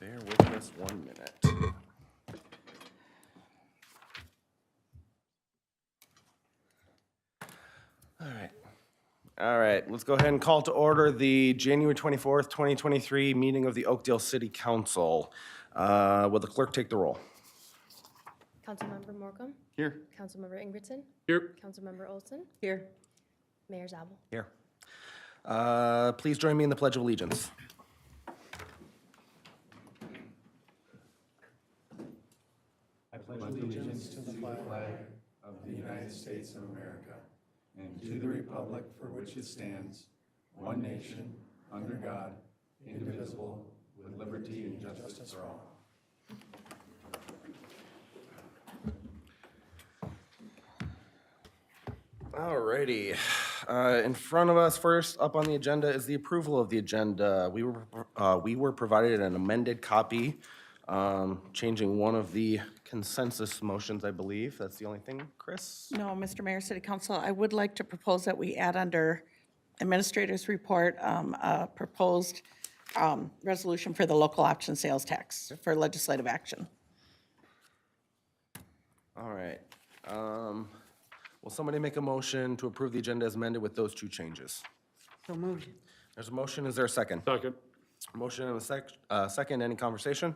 Bear with us 1 minute. All right, let's go ahead and call to order the January 24th, 2023 meeting of the Oakdale City Council. Will the clerk take the roll? Councilmember Morcom? Here. Councilmember Ingridson? Here. Councilmember Olson? Here. Mayor Zabel? Here. Please join me in the Pledge of Allegiance. I pledge allegiance to the flag of the United States of America and to the republic for which it stands, one nation, under God, indivisible, with liberty and justice for all. All righty. In front of us, first up on the agenda is the approval of the agenda. We were provided an amended copy, changing one of the consensus motions, I believe. That's the only thing, Chris? No, Mr. Mayor, City Council, I would like to propose that we add under Administrator's Report, a proposed resolution for the local option sales tax for legislative action. All right. Will somebody make a motion to approve the agenda as amended with those two changes? So moved. There's a motion. Is there a second? Second. Motion and a second. Any conversation?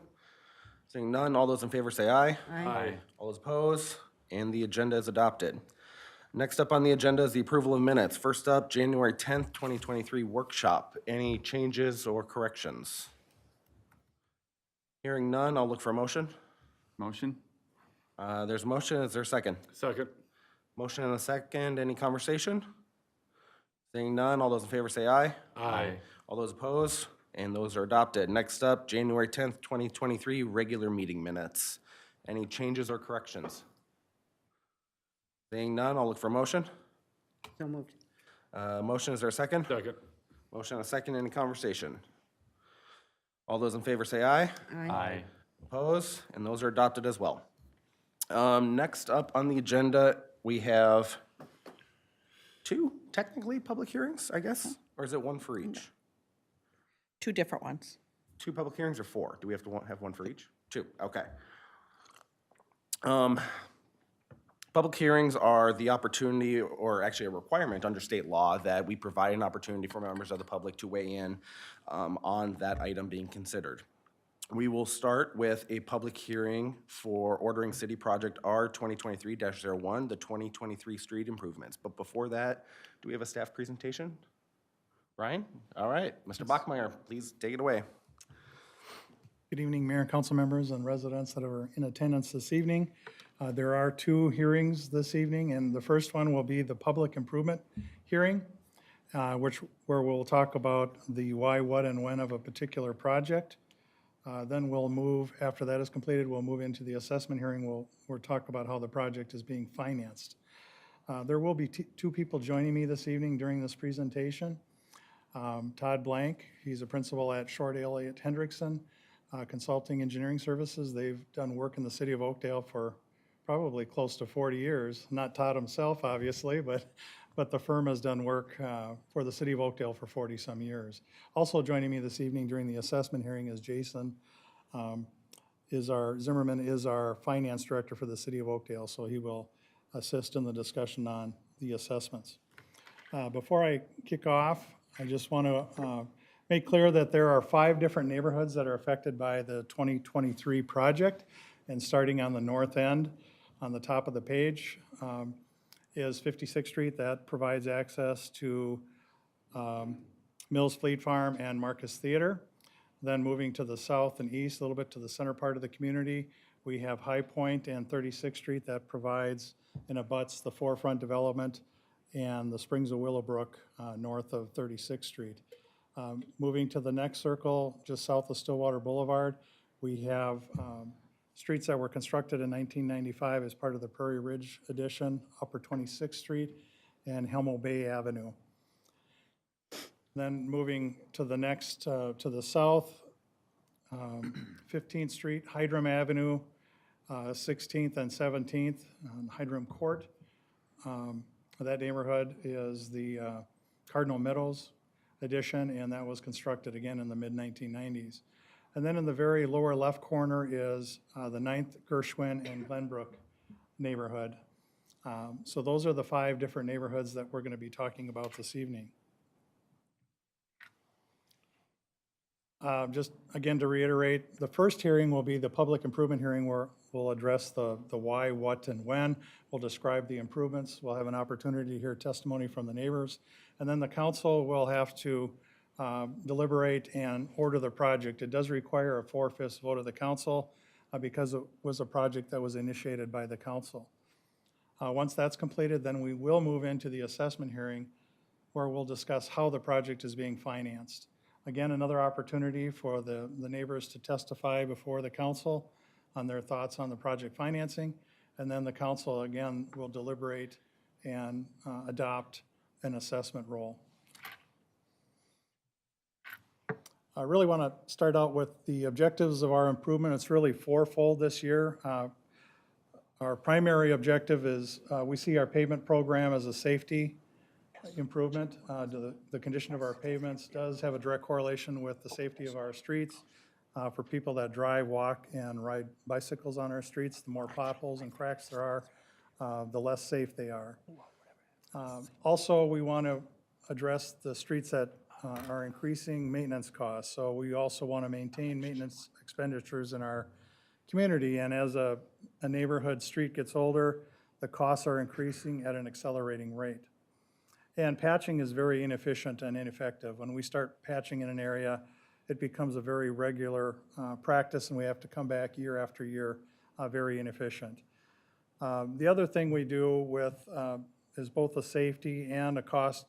Seeing none, all those in favor say aye. Aye. All those opposed, and the agenda is adopted. Next up on the agenda is the approval of minutes. First up, January 10th, 2023 workshop. Any changes or corrections? Hearing none, I'll look for a motion. Motion? There's a motion. Is there a second? Second. Motion and a second. Any conversation? Seeing none, all those in favor say aye. Aye. All those opposed, and those are adopted. Next up, January 10th, 2023 regular meeting minutes. Any changes or corrections? Seeing none, I'll look for a motion. So moved. Motion, is there a second? Second. Motion and a second. Any conversation? All those in favor say aye. Aye. Opposed, and those are adopted as well. Next up on the agenda, we have two technically public hearings, I guess? Or is it one for each? Two different ones. Two public hearings or four? Do we have to have one for each? Two, okay. Public hearings are the opportunity, or actually a requirement under state law, that we provide an opportunity for members of the public to weigh in on that item being considered. We will start with a public hearing for ordering City Project R2023-01, the 2023 street improvements. But before that, do we have a staff presentation? Brian? All right, Mr. Bachmeyer, please take it away. Good evening, Mayor and council members and residents that are in attendance this evening. There are two hearings this evening, and the first one will be the public improvement hearing, where we'll talk about the why, what, and when of a particular project. Then we'll move, after that is completed, we'll move into the assessment hearing. We'll talk about how the project is being financed. There will be two people joining me this evening during this presentation. Todd Blank, he's a principal at Short Elliott Hendrickson Consulting Engineering Services. They've done work in the city of Oakdale for probably close to 40 years. Not Todd himself, obviously, but the firm has done work for the city of Oakdale for 40-some years. Also joining me this evening during the assessment hearing is Jason Zimmerman is our finance director for the city of Oakdale, so he will assist in the discussion on the assessments. Before I kick off, I just want to make clear that there are 5 different neighborhoods that are affected by the 2023 project. And starting on the north end, on the top of the page, is 56th Street. That provides access to Mills Fleet Farm and Marcus Theater. Then moving to the south and east, a little bit to the center part of the community, we have High Point and 36th Street. That provides and abuts the Forefront development and the Springs of Willowbrook north of 36th Street. Moving to the next circle, just south of Stillwater Boulevard, we have streets that were constructed in 1995 as part of the Prairie Ridge Addition, Upper 26th Street, and Helmo Bay Avenue. Then moving to the next, to the south, 15th Street, Hydrum Avenue, 16th and 17th on Hydrum Court. That neighborhood is the Cardinal Meadows Addition, and that was constructed again in the mid-1990s. And then in the very lower left corner is the 9th Gershwin and Glenbrook neighborhood. So those are the 5 different neighborhoods that we're going to be talking about this evening. Just again to reiterate, the first hearing will be the public improvement hearing where we'll address the why, what, and when. We'll describe the improvements. We'll have an opportunity to hear testimony from the neighbors. And then the council will have to deliberate and order the project. It does require a 4/5 vote of the council because it was a project that was initiated by the council. Once that's completed, then we will move into the assessment hearing where we'll discuss how the project is being financed. Again, another opportunity for the neighbors to testify before the council on their thoughts on the project financing. And then the council, again, will deliberate and adopt an assessment roll. I really want to start out with the objectives of our improvement. It's really fourfold this year. Our primary objective is we see our pavement program as a safety improvement. The condition of our pavements does have a direct correlation with the safety of our streets. For people that drive, walk, and ride bicycles on our streets, the more potholes and cracks there are, the less safe they are. Also, we want to address the streets that are increasing maintenance costs. So we also want to maintain maintenance expenditures in our community. And as a neighborhood street gets older, the costs are increasing at an accelerating rate. And patching is very inefficient and ineffective. When we start patching in an area, it becomes a very regular practice, and we have to come back year after year, very inefficient. The other thing we do with is both a safety and a cost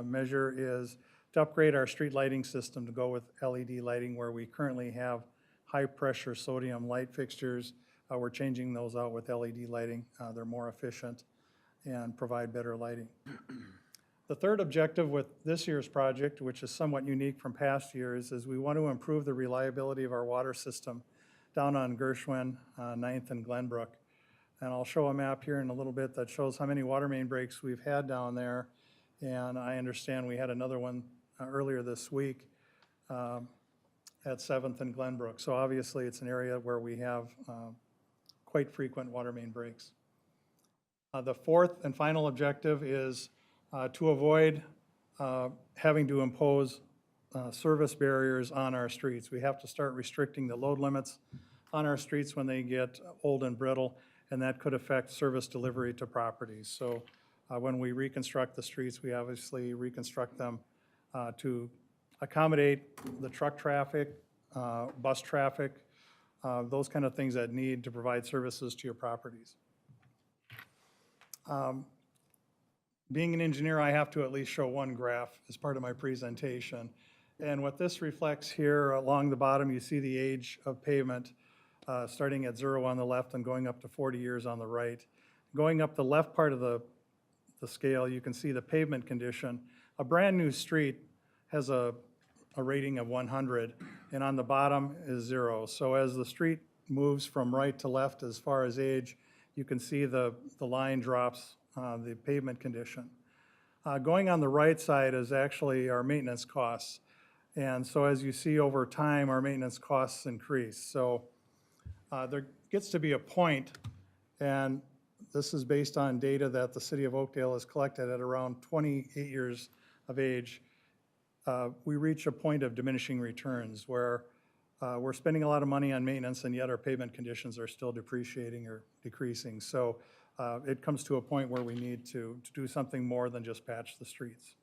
measure is to upgrade our street lighting system to go with LED lighting where we currently have high-pressure sodium light fixtures. We're changing those out with LED lighting. They're more efficient and provide better lighting. The third objective with this year's project, which is somewhat unique from past years, is we want to improve the reliability of our water system down on Gershwin, 9th, and Glenbrook. And I'll show a map here in a little bit that shows how many water main breaks we've had down there. And I understand we had another one earlier this week at 7th and Glenbrook. So obviously it's an area where we have quite frequent water main breaks. The fourth and final objective is to avoid having to impose service barriers on our streets. We have to start restricting the load limits on our streets when they get old and brittle, and that could affect service delivery to properties. So when we reconstruct the streets, we obviously reconstruct them to accommodate the truck traffic, bus traffic, those kind of things that need to provide services to your properties. Being an engineer, I have to at least show one graph as part of my presentation. And what this reflects here along the bottom, you see the age of pavement starting at 0 on the left and going up to 40 years on the right. Going up the left part of the scale, you can see the pavement condition. A brand new street has a rating of 100, and on the bottom is 0. So as the street moves from right to left as far as age, you can see the line drops the pavement condition. Going on the right side is actually our maintenance costs. And so as you see over time, our maintenance costs increase. So there gets to be a point, and this is based on data that the City of Oakdale has collected at around 28 years of age. We reach a point of diminishing returns where we're spending a lot of money on maintenance and yet our pavement conditions are still depreciating or decreasing. So it comes to a point where we need to do something more than just patch the streets.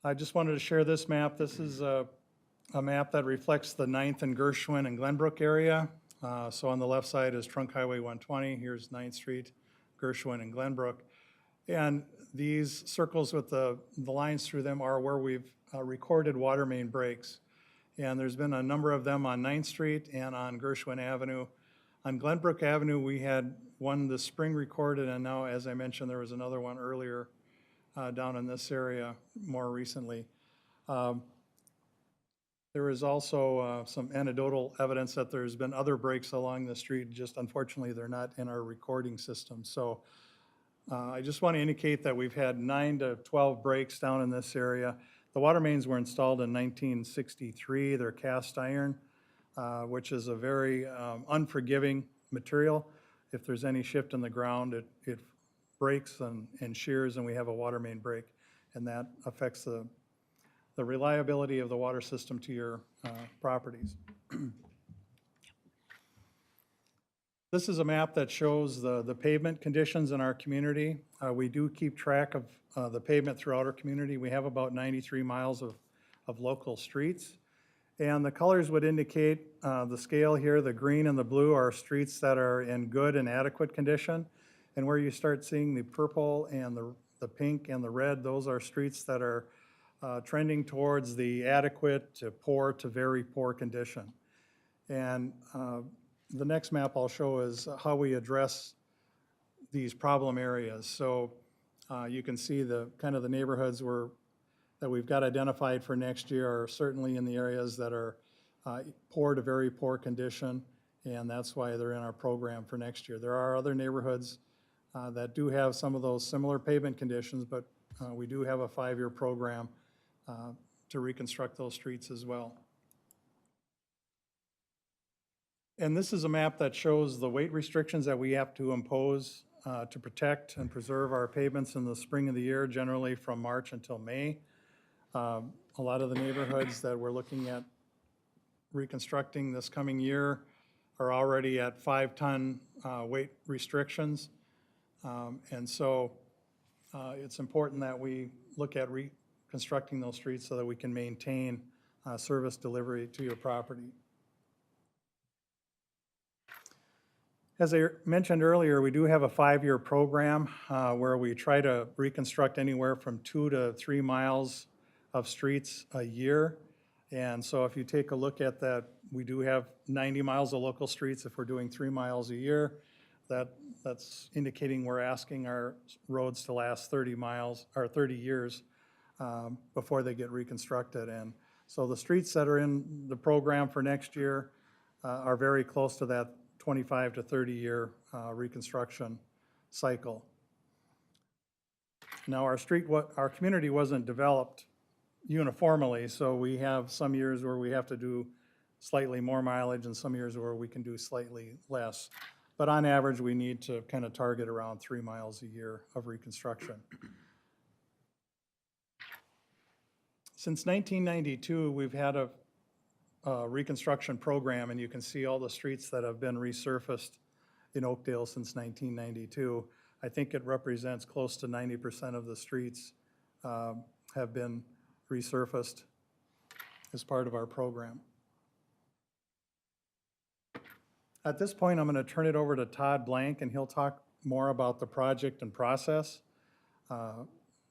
I just wanted to share this map. This is a map that reflects the 9th and Gershwin and Glenbrook area. So on the left side is Trunk Highway 120. Here's 9th Street, Gershwin, and Glenbrook. And these circles with the lines through them are where we've recorded water main breaks. And there's been a number of them on 9th Street and on Gershwin Avenue. On Glenbrook Avenue, we had one this spring recorded, and now, as I mentioned, there was another one earlier down in this area more recently. There is also some anecdotal evidence that there's been other breaks along the street, just unfortunately they're not in our recording system. So I just want to indicate that we've had 9 to 12 breaks down in this area. The water mains were installed in 1963. They're cast iron, which is a very unforgiving material. If there's any shift in the ground, it breaks and shears, and we have a water main break, and that affects the reliability of the water system to your properties. This is a map that shows the pavement conditions in our community. We do keep track of the pavement throughout our community. We have about 93 miles of local streets. And the colors would indicate the scale here. The green and the blue are streets that are in good and adequate condition. And where you start seeing the purple and the pink and the red, those are streets that are trending towards the adequate to poor to very poor condition. And the next map I'll show is how we address these problem areas. So you can see the kind of the neighborhoods that we've got identified for next year are certainly in the areas that are poor to very poor condition, and that's why they're in our program for next year. There are other neighborhoods that do have some of those similar pavement conditions, but we do have a 5-year program to reconstruct those streets as well. And this is a map that shows the weight restrictions that we have to impose to protect and preserve our pavements in the spring of the year, generally from March until May. A lot of the neighborhoods that we're looking at reconstructing this coming year are already at 5-ton weight restrictions. And so it's important that we look at reconstructing those streets so that we can maintain service delivery to your property. As I mentioned earlier, we do have a 5-year program where we try to reconstruct anywhere from 2 to 3 miles of streets a year. And so if you take a look at that, we do have 90 miles of local streets. If we're doing 3 miles a year, that's indicating we're asking our roads to last 30 miles or 30 years before they get reconstructed. And so the streets that are in the program for next year are very close to that 25 to 30 year reconstruction cycle. Now our community wasn't developed uniformly, so we have some years where we have to do slightly more mileage and some years where we can do slightly less. But on average, we need to kind of target around 3 miles a year of reconstruction. Since 1992, we've had a reconstruction program, and you can see all the streets that have been resurfaced in Oakdale since 1992. I think it represents close to 90% of the streets have been resurfaced as part of our program. At this point, I'm going to turn it over to Todd Blank, and he'll talk more about the project and process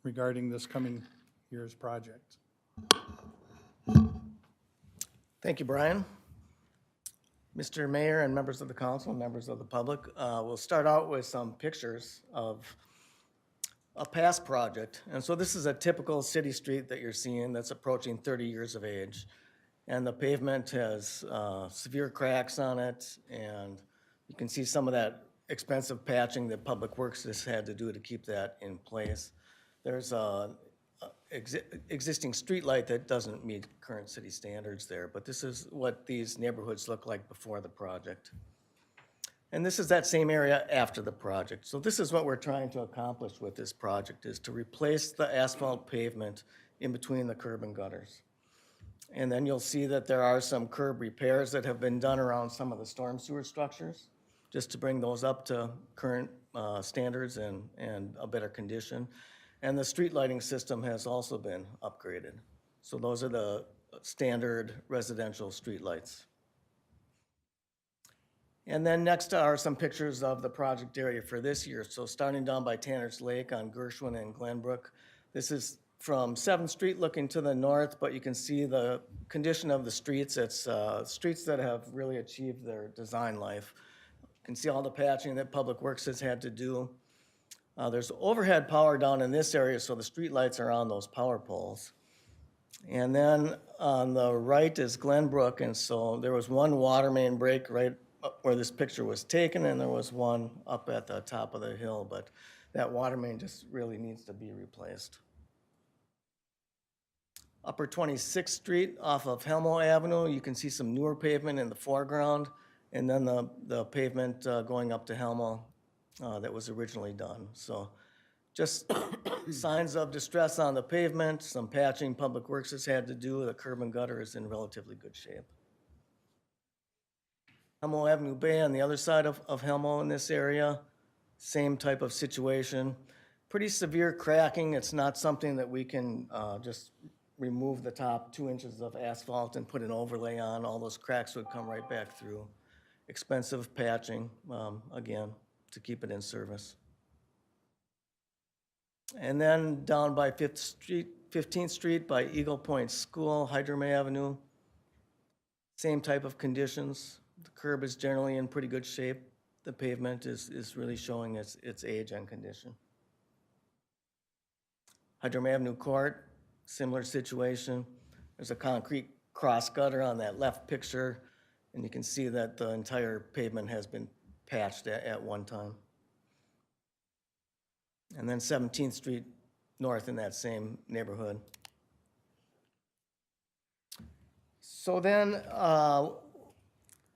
regarding this coming year's project. Thank you, Brian. Mr. Mayor and members of the council, members of the public, we'll start out with some pictures of a past project. And so this is a typical city street that you're seeing that's approaching 30 years of age. And the pavement has severe cracks on it, and you can see some of that expensive patching that Public Works has had to do to keep that in place. There's a existing street light that doesn't meet current city standards there, but this is what these neighborhoods look like before the project. And this is that same area after the project. So this is what we're trying to accomplish with this project, is to replace the asphalt pavement in between the curb and gutters. And then you'll see that there are some curb repairs that have been done around some of the storm sewer structures, just to bring those up to current standards and a better condition. And the street lighting system has also been upgraded. So those are the standard residential street lights. And then next are some pictures of the project area for this year. So starting down by Tanner's Lake on Gershwin and Glenbrook. This is from 7th Street looking to the north, but you can see the condition of the streets. It's streets that have really achieved their design life. You can see all the patching that Public Works has had to do. There's overhead power down in this area, so the street lights are on those power poles. And then on the right is Glenbrook, and so there was one water main break right up where this picture was taken, and there was one up at the top of the hill, but that water main just really needs to be replaced. Upper 26th Street off of Helmo Avenue, you can see some newer pavement in the foreground, and then the pavement going up to Helmo that was originally done. So just signs of distress on the pavement, some patching Public Works has had to do. The curb and gutter is in relatively good shape. Helmo Avenue Bay on the other side of Helmo in this area, same type of situation. Pretty severe cracking. It's not something that we can just remove the top 2 inches of asphalt and put an overlay on. All those cracks would come right back through. Expensive patching, again, to keep it in service. And then down by 15th Street by Eagle Point School, Hydrome Avenue, same type of conditions. The curb is generally in pretty good shape. The pavement is really showing its age and condition. Hydrome Avenue Court, similar situation. There's a concrete cross gutter on that left picture, and you can see that the entire pavement has been patched at one time. And then 17th Street North in that same neighborhood. So then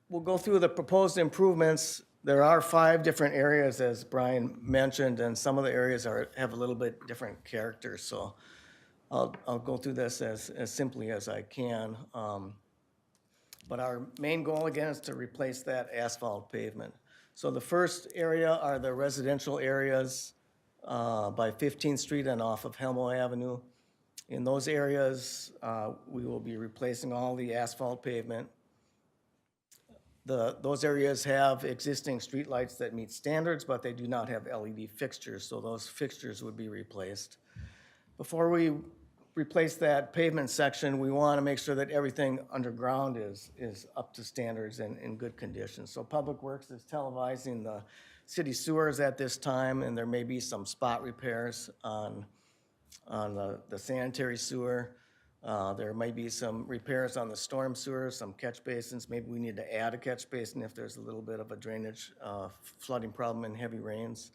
we'll go through the proposed improvements. There are 5 different areas, as Brian mentioned, and some of the areas have a little bit different character. So I'll go through this as simply as I can. But our main goal, again, is to replace that asphalt pavement. So the first area are the residential areas by 15th Street and off of Helmo Avenue. In those areas, we will be replacing all the asphalt pavement. Those areas have existing streetlights that meet standards, but they do not have LED fixtures, so those fixtures would be replaced. Before we replace that pavement section, we want to make sure that everything underground is up to standards and in good condition. So Public Works is televising the city sewers at this time, and there may be some spot repairs on the sanitary sewer. There may be some repairs on the storm sewer, some catch basins. Maybe we need to add a catch basin if there's a little bit of a drainage flooding problem in heavy rains.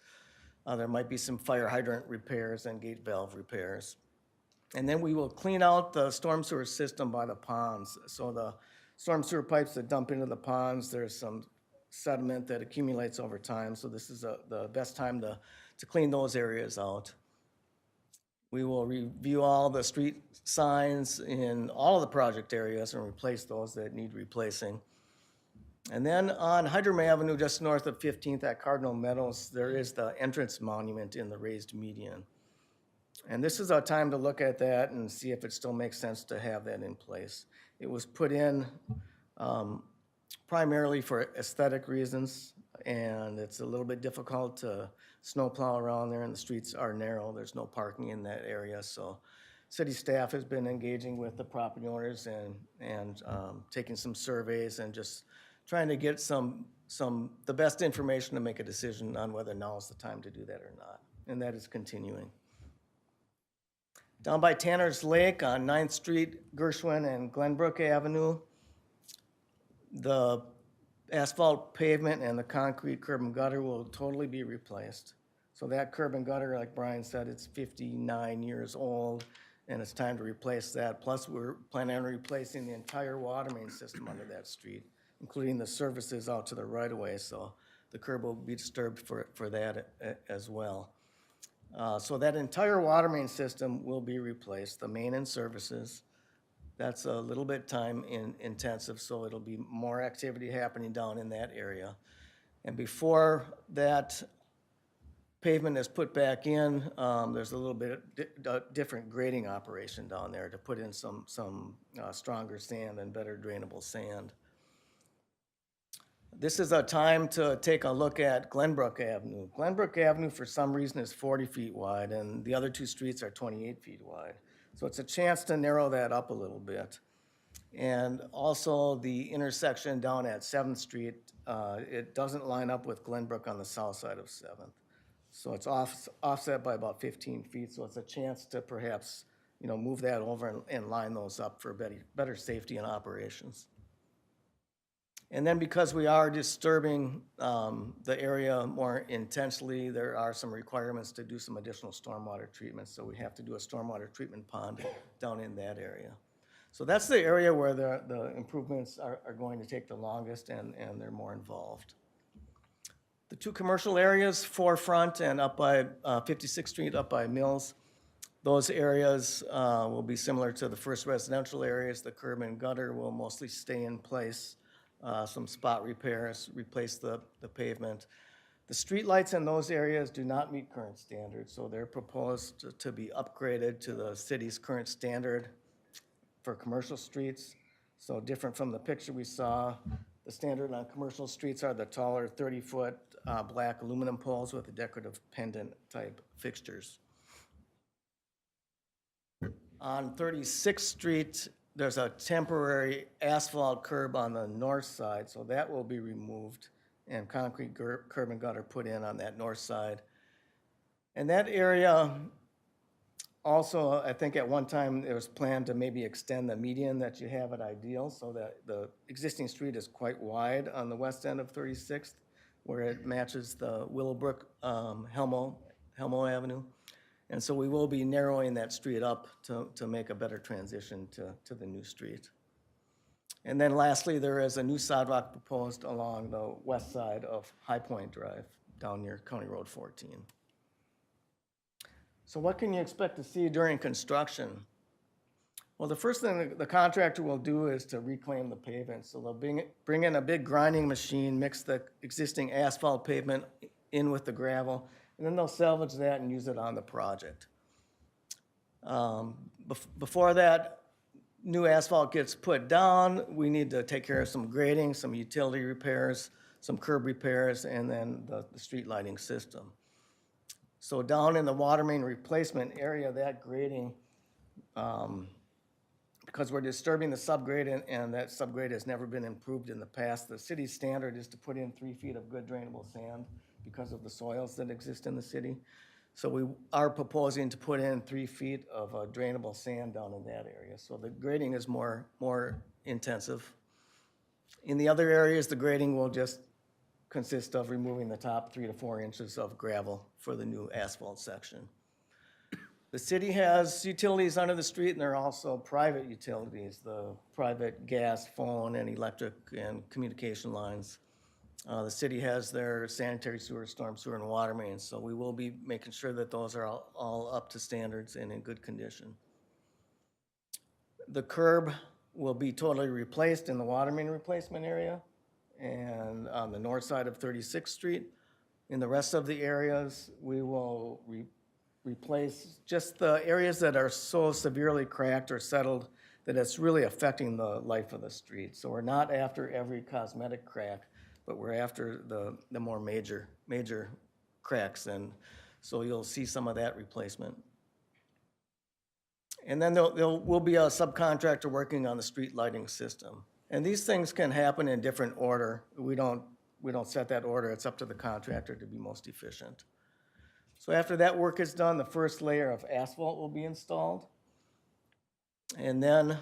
There might be some fire hydrant repairs and gate valve repairs. And then we will clean out the storm sewer system by the ponds. So the storm sewer pipes that dump into the ponds, there's some sediment that accumulates over time. So this is the best time to clean those areas out. We will review all the street signs in all of the project areas and replace those that need replacing. And then on Hydrome Avenue, just north of 15th at Cardinal Meadows, there is the entrance monument in the raised median. And this is our time to look at that and see if it still makes sense to have that in place. It was put in primarily for aesthetic reasons, and it's a little bit difficult to snowplow around there, and the streets are narrow. There's no parking in that area, so city staff has been engaging with the property owners and taking some surveys and just trying to get the best information to make a decision on whether now is the time to do that or not, and that is continuing. Down by Tanner's Lake on 9th Street, Gershwin and Glenbrook Avenue, the asphalt pavement and the concrete curb and gutter will totally be replaced. So that curb and gutter, like Brian said, it's 59 years old, and it's time to replace that. Plus, we're planning on replacing the entire water main system under that street, including the services out to the right-of-way, so the curb will be disturbed for that as well. So that entire water main system will be replaced, the main and services. That's a little bit time intensive, so it'll be more activity happening down in that area. And before that pavement is put back in, there's a little bit of different grading operation down there to put in some stronger sand and better drainable sand. This is a time to take a look at Glenbrook Avenue. Glenbrook Avenue, for some reason, is 40 feet wide, and the other 2 streets are 28 feet wide. So it's a chance to narrow that up a little bit. And also the intersection down at 7th Street, it doesn't line up with Glenbrook on the south side of 7th. So it's offset by about 15 feet, so it's a chance to perhaps, move that over and line those up for better safety and operations. And then because we are disturbing the area more intensely, there are some requirements to do some additional stormwater treatment. So we have to do a stormwater treatment pond down in that area. So that's the area where the improvements are going to take the longest and they're more involved. The two commercial areas, Forefront and up by 56th Street, up by Mills, those areas will be similar to the first residential areas. The curb and gutter will mostly stay in place. Some spot repairs, replace the pavement. The streetlights in those areas do not meet current standards, so they're proposed to be upgraded to the city's current standard for commercial streets. So different from the picture we saw, the standard on commercial streets are the taller 30-foot black aluminum poles with the decorative pendant type fixtures. On 36th Street, there's a temporary asphalt curb on the north side, so that will be removed and concrete curb and gutter put in on that north side. And that area also, I think at one time it was planned to maybe extend the median that you have at Ideal so that the existing street is quite wide on the west end of 36th where it matches the Willowbrook Helmo Avenue. And so we will be narrowing that street up to make a better transition to the new street. And then lastly, there is a new sidewalk proposed along the west side of High Point Drive down near County Road 14. So what can you expect to see during construction? Well, the first thing the contractor will do is to reclaim the pavement. So they'll bring in a big grinding machine, mix the existing asphalt pavement in with the gravel, and then they'll salvage that and use it on the project. Before that new asphalt gets put down, we need to take care of some grading, some utility repairs, some curb repairs, and then the street lighting system. So down in the water main replacement area, that grading, because we're disturbing the subgrade and that subgrade has never been improved in the past, the city standard is to put in 3 feet of good drainable sand because of the soils that exist in the city. So we are proposing to put in 3 feet of drainable sand down in that area. So the grading is more intensive. In the other areas, the grading will just consist of removing the top 3 to 4 inches of gravel for the new asphalt section. The city has utilities under the street, and there are also private utilities, the private gas, phone, and electric and communication lines. The city has their sanitary sewer, storm sewer, and water mains, so we will be making sure that those are all up to standards and in good condition. The curb will be totally replaced in the water main replacement area and on the north side of 36th Street. In the rest of the areas, we will replace just the areas that are so severely cracked or settled that it's really affecting the life of the street. So we're not after every cosmetic crack, but we're after the more major cracks, and so you'll see some of that replacement. And then there will be a subcontractor working on the street lighting system. And these things can happen in different order. We don't set that order. It's up to the contractor to be most efficient. So after that work is done, the first layer of asphalt will be installed. And then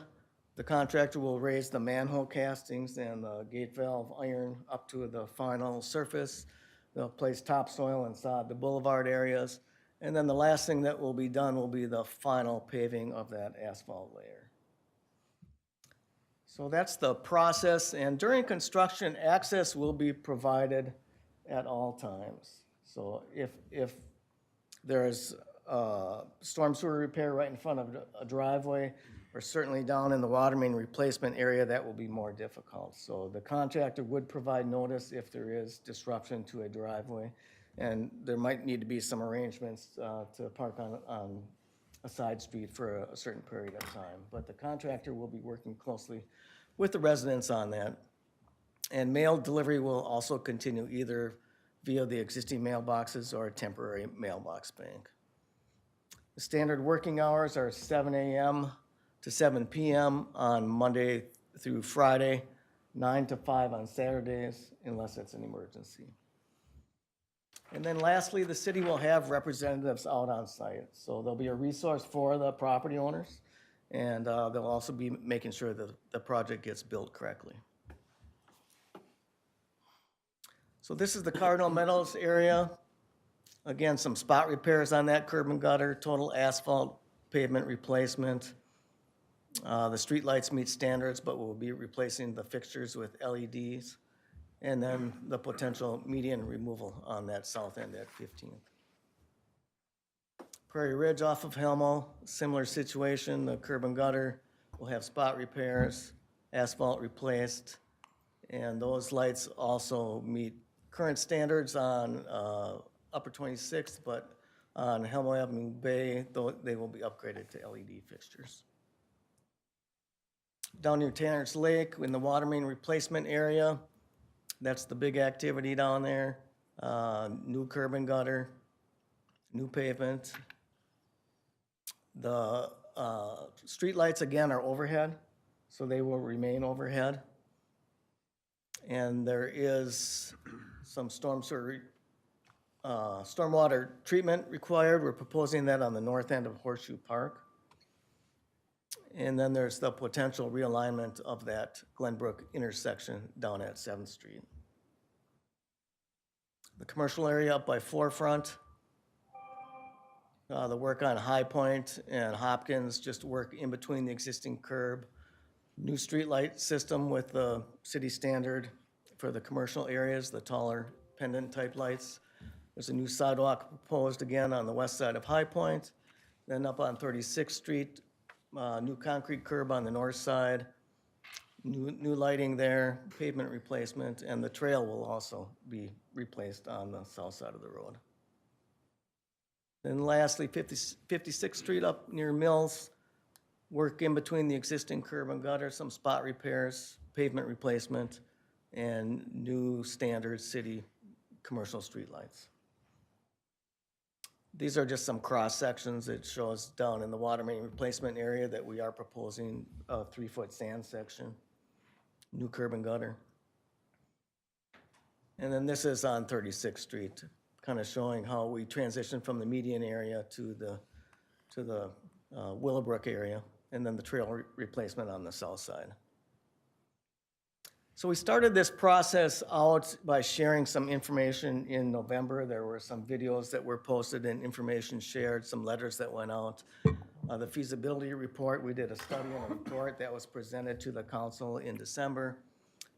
the contractor will raise the manhole castings and the gate valve iron up to the final surface. They'll place topsoil and sod the boulevard areas. And then the last thing that will be done will be the final paving of that asphalt layer. So that's the process. And during construction, access will be provided at all times. So if there's a storm sewer repair right in front of a driveway, or certainly down in the water main replacement area, that will be more difficult. So the contractor would provide notice if there is disruption to a driveway, and there might need to be some arrangements to park on a side street for a certain period of time. But the contractor will be working closely with the residents on that. And mail delivery will also continue either via the existing mailboxes or a temporary mailbox bank. The standard working hours are 7 a.m. to 7 p.m. on Monday through Friday, 9 to 5 on Saturdays, unless it's an emergency. And then lastly, the city will have representatives out on site. So there'll be a resource for the property owners, and they'll also be making sure that the project gets built correctly. So this is the Cardinal Meadows area. Again, some spot repairs on that curb and gutter, total asphalt pavement replacement. The streetlights meet standards, but we'll be replacing the fixtures with LEDs. And then the potential median removal on that south end at 15th. Prairie Ridge off of Helmo, similar situation, the curb and gutter will have spot repairs, asphalt replaced, and those lights also meet current standards on Upper 26th, but on Helmo Avenue Bay, they will be upgraded to LED fixtures. Down near Tanner's Lake, in the water main replacement area, that's the big activity down there. New curb and gutter, new pavement. The streetlights, again, are overhead, so they will remain overhead. And there is some stormwater treatment required. We're proposing that on the north end of Horseshoe Park. And then there's the potential realignment of that Glenbrook intersection down at 7th Street. The commercial area up by Forefront. The work on High Point and Hopkins, just work in between the existing curb. New streetlight system with the city standard for the commercial areas, the taller pendant type lights. There's a new sidewalk proposed again on the west side of High Point. Then up on 36th Street, new concrete curb on the north side. New lighting there, pavement replacement, and the trail will also be replaced on the south side of the road. Then lastly, 56th Street up near Mills, work in between the existing curb and gutter, some spot repairs, pavement replacement, and new standard city commercial streetlights. These are just some cross sections. It shows down in the water main replacement area that we are proposing a 3-foot sand section, new curb and gutter. And then this is on 36th Street, kind of showing how we transition from the median area to the Willowbrook area, and then the trail replacement on the south side. So we started this process out by sharing some information in November. There were some videos that were posted and information shared, some letters that went out. The feasibility report, we did a study and a report that was presented to the council in December.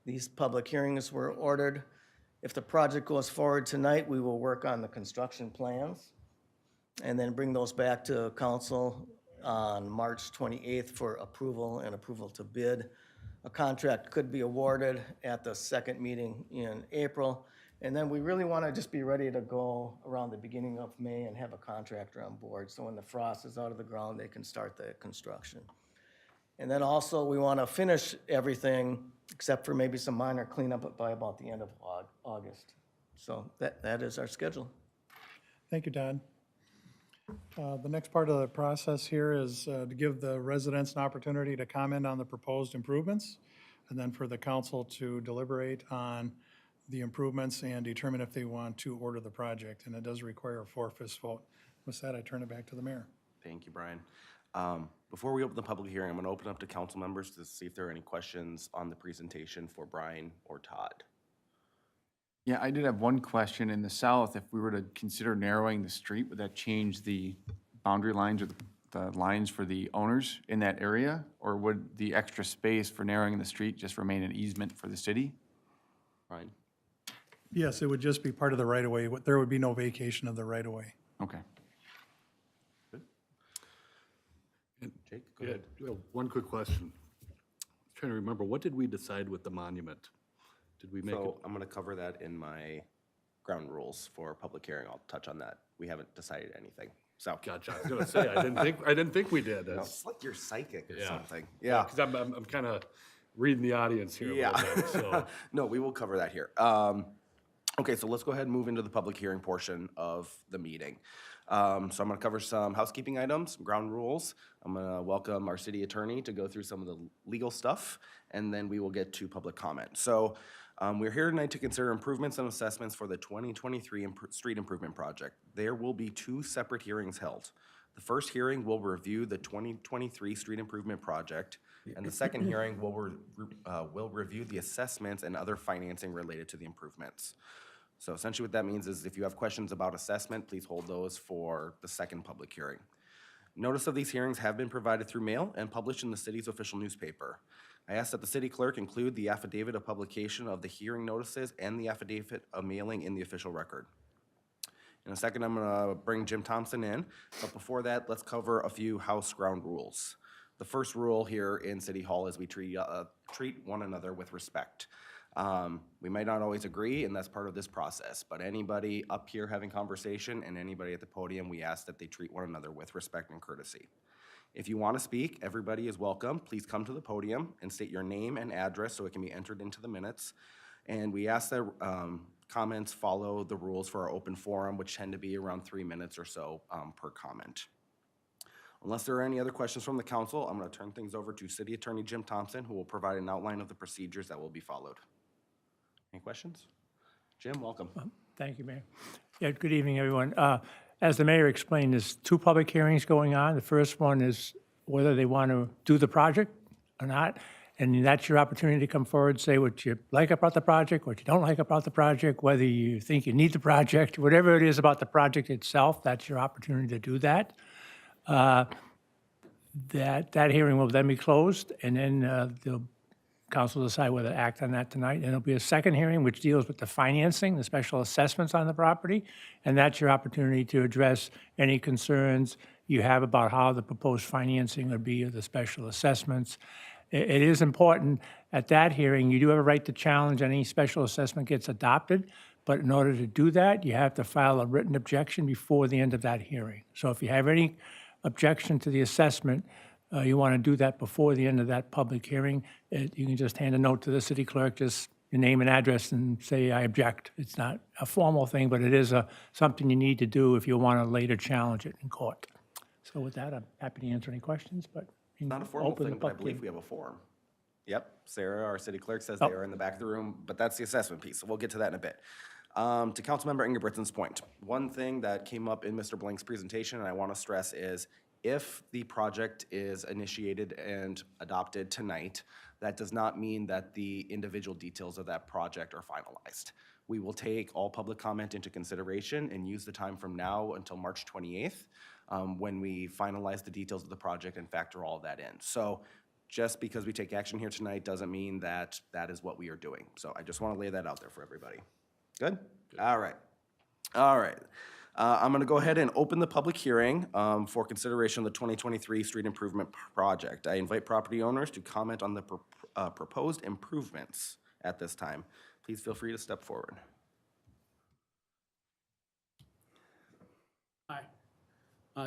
These public hearings were ordered. If the project goes forward tonight, we will work on the construction plans and then bring those back to council on March 28th for approval and approval to bid. A contract could be awarded at the second meeting in April. And then we really want to just be ready to go around the beginning of May and have a contractor on board. So when the frost is out of the ground, they can start the construction. And then also we want to finish everything except for maybe some minor cleanup by about the end of August. So that is our schedule. Thank you, Todd. The next part of the process here is to give the residents an opportunity to comment on the proposed improvements, and then for the council to deliberate on the improvements and determine if they want to order the project, and it does require a 4/5 vote. With that, I turn it back to the mayor. Thank you, Brian. Before we open the public hearing, I'm going to open up to council members to see if there are any questions on the presentation for Brian or Todd. Yeah, I did have one question. In the south, if we were to consider narrowing the street, would that change the boundary lines or the lines for the owners in that area? Or would the extra space for narrowing the street just remain an easement for the city? Brian? Yes, it would just be part of the right-of-way. There would be no vacation of the right-of-way. Okay. Jake, go ahead. Yeah, one quick question. Trying to remember, what did we decide with the monument? Did we make it? So I'm going to cover that in my ground rules for public hearing. I'll touch on that. We haven't decided anything, so. Gotcha, I was gonna say, I didn't think we did. It's like you're psychic or Yeah. something. Yeah. Because I'm kind of reading the audience here a Yeah. little bit, so. No, we will cover that here. Okay, so let's go ahead and move into the public hearing portion of the meeting. So I'm going to cover some housekeeping items, some ground rules. I'm going to welcome our city attorney to go through some of the legal stuff, and then we will get to public comment. So we're here tonight to consider improvements and assessments for the 2023 street improvement project. There will be 2 separate hearings held. The first hearing will review the 2023 street improvement project, and the second hearing will review the assessments and other financing related to the improvements. So essentially what that means is if you have questions about assessment, please hold those for the second public hearing. Notice of these hearings have been provided through mail and published in the city's official newspaper. I ask that the city clerk include the affidavit of publication of the hearing notices and the affidavit of mailing in the official record. In a second, I'm gonna bring Jim Thompson in, but before that, let's cover a few house ground rules. The first rule here in City Hall is we treat one another with respect. We might not always agree, and that's part of this process, but anybody up here having conversation and anybody at the podium, we ask that they treat one another with respect and courtesy. If you want to speak, everybody is welcome. Please come to the podium and state your name and address so it can be entered into the minutes. And we ask that comments follow the rules for our open forum, which tend to be around 3 minutes or so per comment. Unless there are any other questions from the council, I'm going to turn things over to City Attorney Jim Thompson, who will provide an outline of the procedures that will be followed. Any questions? Jim, welcome. Thank you, Mayor. Yeah, good evening, everyone. As the mayor explained, there's 2 public hearings going on. The first one is whether they want to do the project or not, and that's your opportunity to come forward, say what you like about the project, what you don't like about the project, whether you think you need the project, whatever it is about the project itself, that's your opportunity to do that. That hearing will then be closed, and then the council will decide whether to act on that tonight. And there'll be a second hearing which deals with the financing, the special assessments on the property, and that's your opportunity to address any concerns you have about how the proposed financing would be of the special assessments. It is important at that hearing, you do have a right to challenge any special assessment gets adopted, but in order to do that, you have to file a written objection before the end of that hearing. So if you have any objection to the assessment, you want to do that before the end of that public hearing. You can just hand a note to the city clerk, just your name and address, and say, I object. It's not a formal thing, but it is something you need to do if you want to later challenge it in court. So with that, I'm happy to answer any questions, but. Not a formal thing, but I believe we have a forum. Yep, Sarah, our city clerk, says they are in the back of the room, but that's the assessment piece, so we'll get to that in a bit. To Councilmember Ingebrigtsen's point, one thing that came up in Mr. Blank's presentation, and I want to stress, is if the project is initiated and adopted tonight, that does not mean that the individual details of that project are finalized. We will take all public comment into consideration and use the time from now until March 28th when we finalize the details of the project and factor all of that in. So just because we take action here tonight doesn't mean that that is what we are doing. So I just want to lay that out there for everybody. Good? All right. All right. I'm going to go ahead and open the public hearing for consideration of the 2023 street improvement project. I invite property owners to comment on the proposed improvements at this time. Please feel free to step forward. Hi,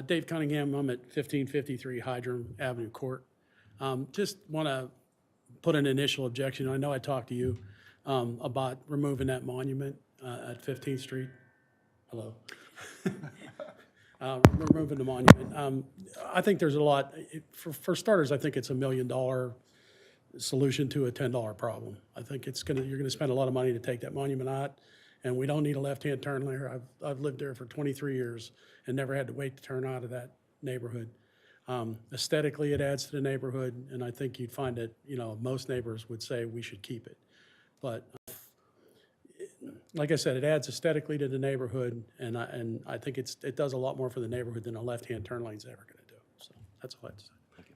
Dave Cunningham. I'm at 1553 Hydrant Avenue Court. Just want to put an initial objection. I know I talked to you about removing that monument at 15th Street. Hello. Removing the monument. I think there's a lot, for starters, I think it's $1 million solution to a $10 problem. I think you're gonna spend a lot of money to take that monument out, and we don't need a left-hand turn lane. I've lived there for 23 years and never had to wait to turn out of that neighborhood. Aesthetically, it adds to the neighborhood, and I think you'd find that, most neighbors would say we should keep it. But like I said, it adds aesthetically to the neighborhood, and I think it does a lot more for the neighborhood than a left-hand turn lane's ever gonna do. So that's all I have to say. Thank you.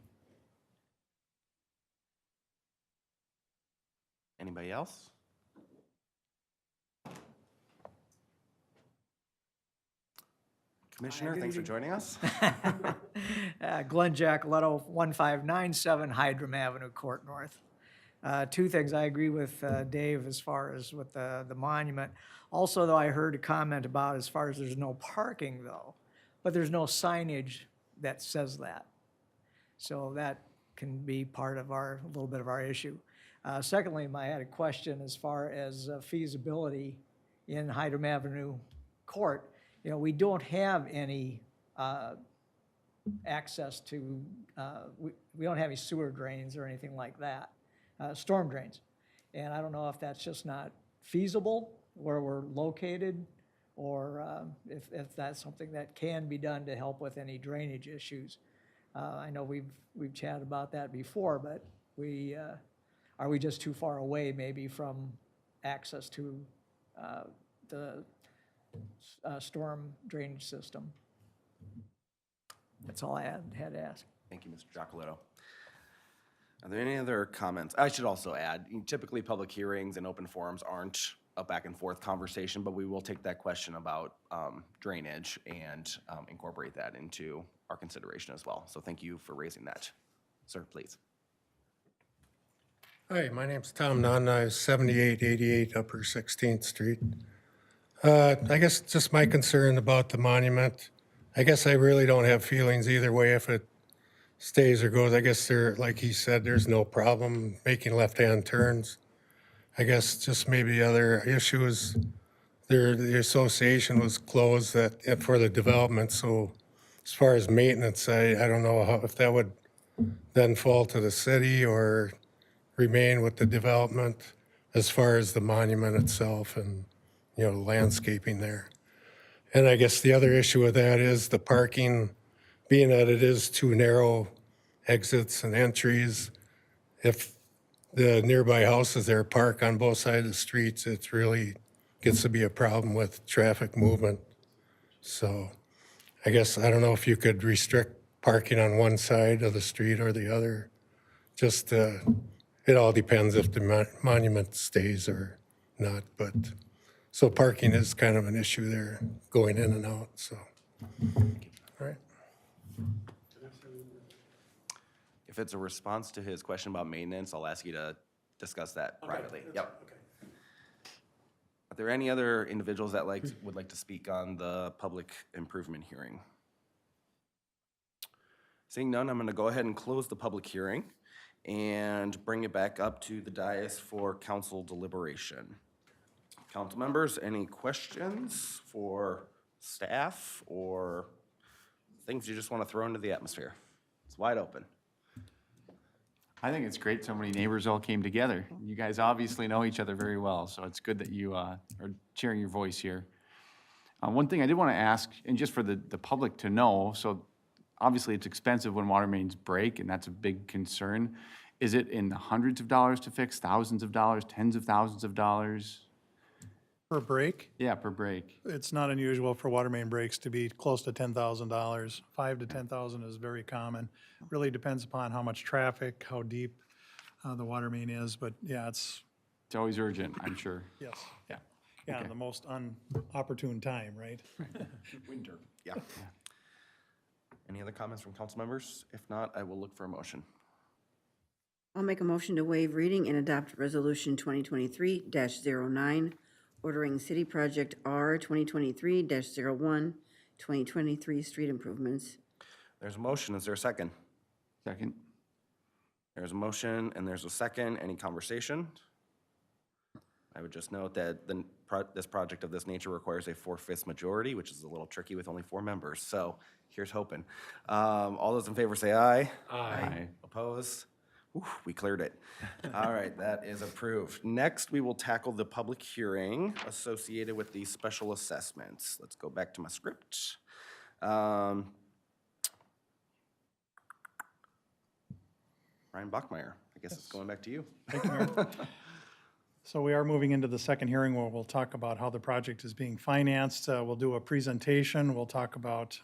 Anybody else? Commissioner, thanks for joining us. Glenn Giacoletto, 1597 Hydrant Avenue, Court North. 2 things. I agree with Dave as far as with the monument. Also, though, I heard a comment about as far as there's no parking, though, but there's no signage that says that. So that can be part of a little bit of our issue. Secondly, I had a question as far as feasibility in Hydrant Avenue Court. We don't have any access to, we don't have any sewer drains or anything like that, storm drains. And I don't know if that's just not feasible where we're located, or if that's something that can be done to help with any drainage issues. I know we've chatted about that before, but are we just too far away maybe from access to storm drainage system. That's all I had to ask. Thank you, Mr. Giacoletto. Are there any other comments? I should also add, typically public hearings and open forums aren't a back and forth conversation, but we will take that question about drainage and incorporate that into our consideration as well. So thank you for raising that. Sir, please. Hi, my name's Tom Nunn. I 7888 Upper 16th Street. I guess just my concern about the monument, I guess I really don't have feelings either way if it stays or goes. I guess there, like he said, there's no problem making left-hand turns. I guess just maybe other issues, the association was closed for the development, so as far as maintenance, I don't know if that would then fall to the city or remain with the development as far as the monument itself and, the landscaping there. And I guess the other issue with that is the parking, being that it is two narrow exits and entries. If the nearby houses there park on both sides of the streets, it really gets to be a problem with traffic movement. So I guess, I don't know if you could restrict parking on one side of the street or the other. Just, it all depends if the monument stays or not, but, so parking is kind of an issue there, going in and out, so. All right. If it's a response to his question about maintenance, I'll ask you to discuss that privately. Yep. Are there any other individuals that would like to speak on the public improvement hearing? Seeing none, I'm going to go ahead and close the public hearing and bring it back up to the dais for council deliberation. Council members, any questions for staff or things you just want to throw into the atmosphere? It's wide open. I think it's great so many neighbors all came together. You guys obviously know each other very well, so it's good that you are sharing your voice here. One thing I did want to ask, and just for the public to know, so obviously it's expensive when water mains break, and that's a big concern. Is it in the hundreds of dollars to fix, thousands of dollars, tens of thousands of dollars? Per break, Yeah, per break. it's not unusual for water main breaks to be close to $10,000. 5 to 10,000 is very common. Really depends upon how much traffic, how deep the water main is, but yeah, It's always urgent, I'm sure. yes. Yeah. Yeah, Okay. the most unopportune time, right? Winter. Yeah. Any other comments from council members? If not, I will look for a motion. I'll make a motion to waive reading and adopt Resolution 2023-09, ordering City Project R2023-01, 2023 street improvements. There's a motion. Is there a second? Second? There's a motion and there's a second. Any conversation? I would just note that this project of this nature requires a 4/5 majority, which is a little tricky with only 4 members. So here's hoping. All those in favor say aye. Aye. Oppose? Ooh, we cleared it. All right, that is approved. Next, we will tackle the public hearing associated with the special assessments. Let's go back to my script. Ryan Bachmeyer, I guess it's going back to you. Thank you, Mayor. So we are moving into the second hearing where we'll talk about how the project is being financed. We'll do a presentation. We'll talk about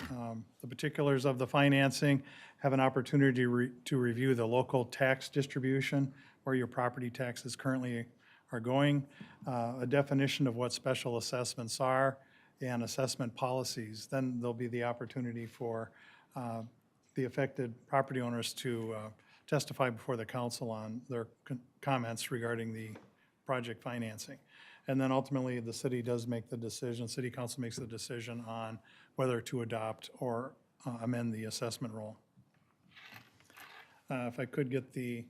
the particulars of the financing, have an opportunity to review the local tax distribution, where your property taxes currently are going, a definition of what special assessments are, and assessment policies. Then there'll be the opportunity for the affected property owners to testify before the council on their comments regarding the project financing. And then ultimately, the city does make the decision, city council makes the decision on whether to adopt or amend the assessment roll. If I could get the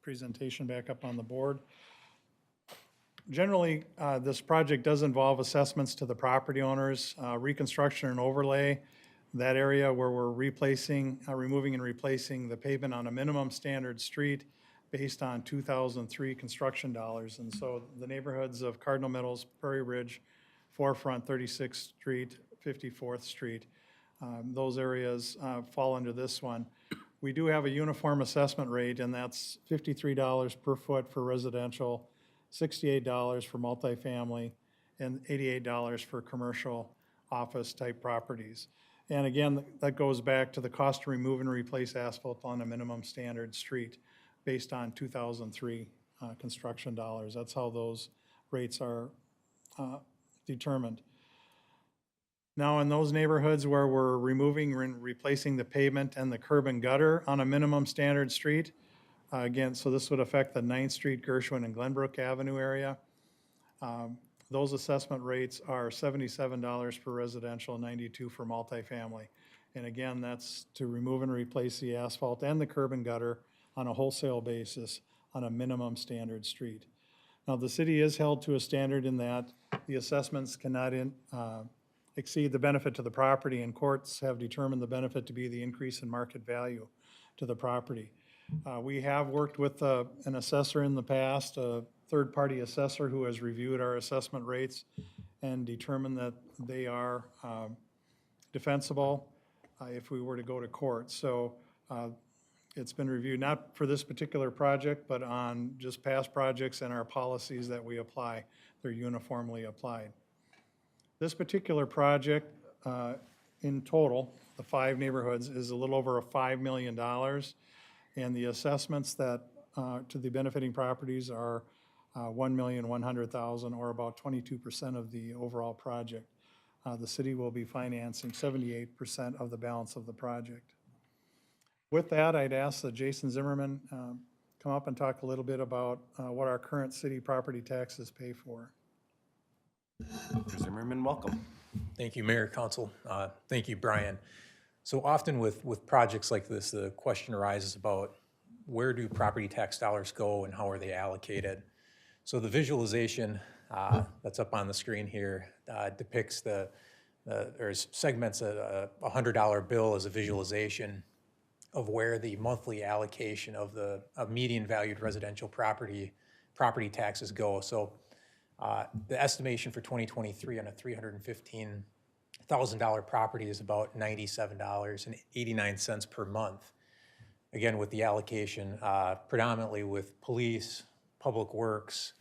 presentation back up on the board. Generally, this project does involve assessments to the property owners, reconstruction and overlay, that area where we're replacing, removing and replacing the pavement on a minimum standard street based on 2003 construction dollars. And so the neighborhoods of Cardinal Meadows, Prairie Ridge, Forefront, 36th Street, 54th Street, those areas fall under this one. We do have a uniform assessment rate, and that's $53 per foot for residential, $68 for multifamily, and $88 for commercial office-type properties. And again, that goes back to the cost to remove and replace asphalt on a minimum standard street based on 2003 construction dollars. That's how those rates are determined. Now, in those neighborhoods where we're removing and replacing the pavement and the curb and gutter on a minimum standard street, again, so this would affect the 9th Street, Gershwin, and Glenbrook Avenue area. Those assessment rates are $77 per residential, $92 for multifamily. And again, that's to remove and replace the asphalt and the curb and gutter on a wholesale basis on a minimum standard street. Now, the city is held to a standard in that the assessments cannot exceed the benefit to the property, and courts have determined the benefit to be the increase in market value to the property. We have worked with an assessor in the past, a third-party assessor who has reviewed our assessment rates and determined that they are defensible if we were to go to court. So it's been reviewed, not for this particular project, but on just past projects and our policies that we apply. They're uniformly applied. This particular project, in total, the 5 neighborhoods, is a little over $5 million. And the assessments that, to the benefiting properties are $1,100,000, or about 22% of the overall project. The city will be financing 78% of the balance of the project. With that, I'd ask that Jason Zimmerman come up and talk a little bit about what our current city property taxes pay for. Mr. Zimmerman, welcome. Thank you, Mayor, Council. Thank you, Brian. So often with projects like this, the question arises about where do property tax dollars go and how are they allocated? So the visualization that's up on the screen here depicts or segments a $100 bill as a visualization of where the monthly allocation of the median valued residential property taxes go. So the estimation for 2023 on a $315,000 property is about $97.89 per month. Again, with the allocation predominantly with police, public works,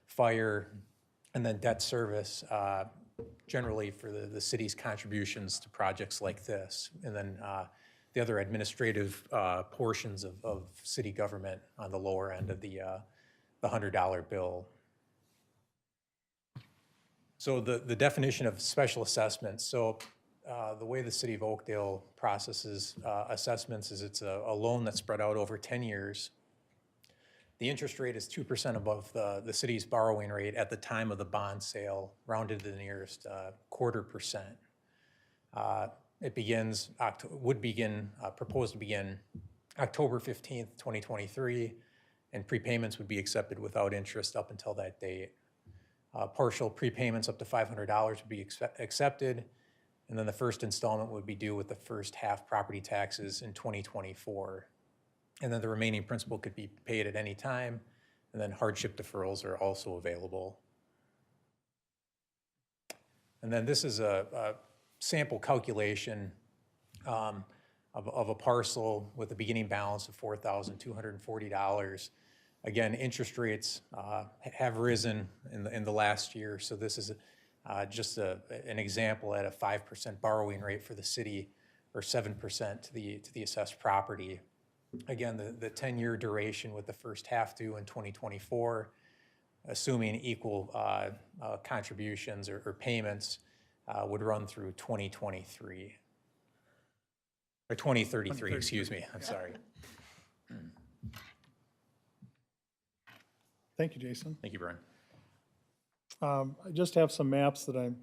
fire, and then debt service, generally for the city's contributions to projects like this. And then the other administrative portions of city government on the lower end of the $100 bill. So the definition of special assessments. So the way the city of Oakdale processes assessments is it's a loan that's spread out over 10 years. The interest rate is 2% above the city's borrowing rate at the time of the bond sale, rounded to the nearest 0.25%. It proposed to begin October 15th, 2023, and prepayments would be accepted without interest up until that date. Partial prepayments up to $500 would be accepted, and then the first installment would be due with the first half property taxes in 2024. And then the remaining principal could be paid at any time, and then hardship deferrals are also available. And then this is a sample calculation of a parcel with a beginning balance of $4,240. Again, interest rates have risen in the last year, so this is just an example at a 5% borrowing rate for the city, or 7% to the assessed property. Again, the 10-year duration with the first half due in 2024, assuming equal contributions or payments, would run through 2023. Or 2033, excuse me, I'm sorry. Thank you, Jason. Thank you, Brian. I just have some maps that I'm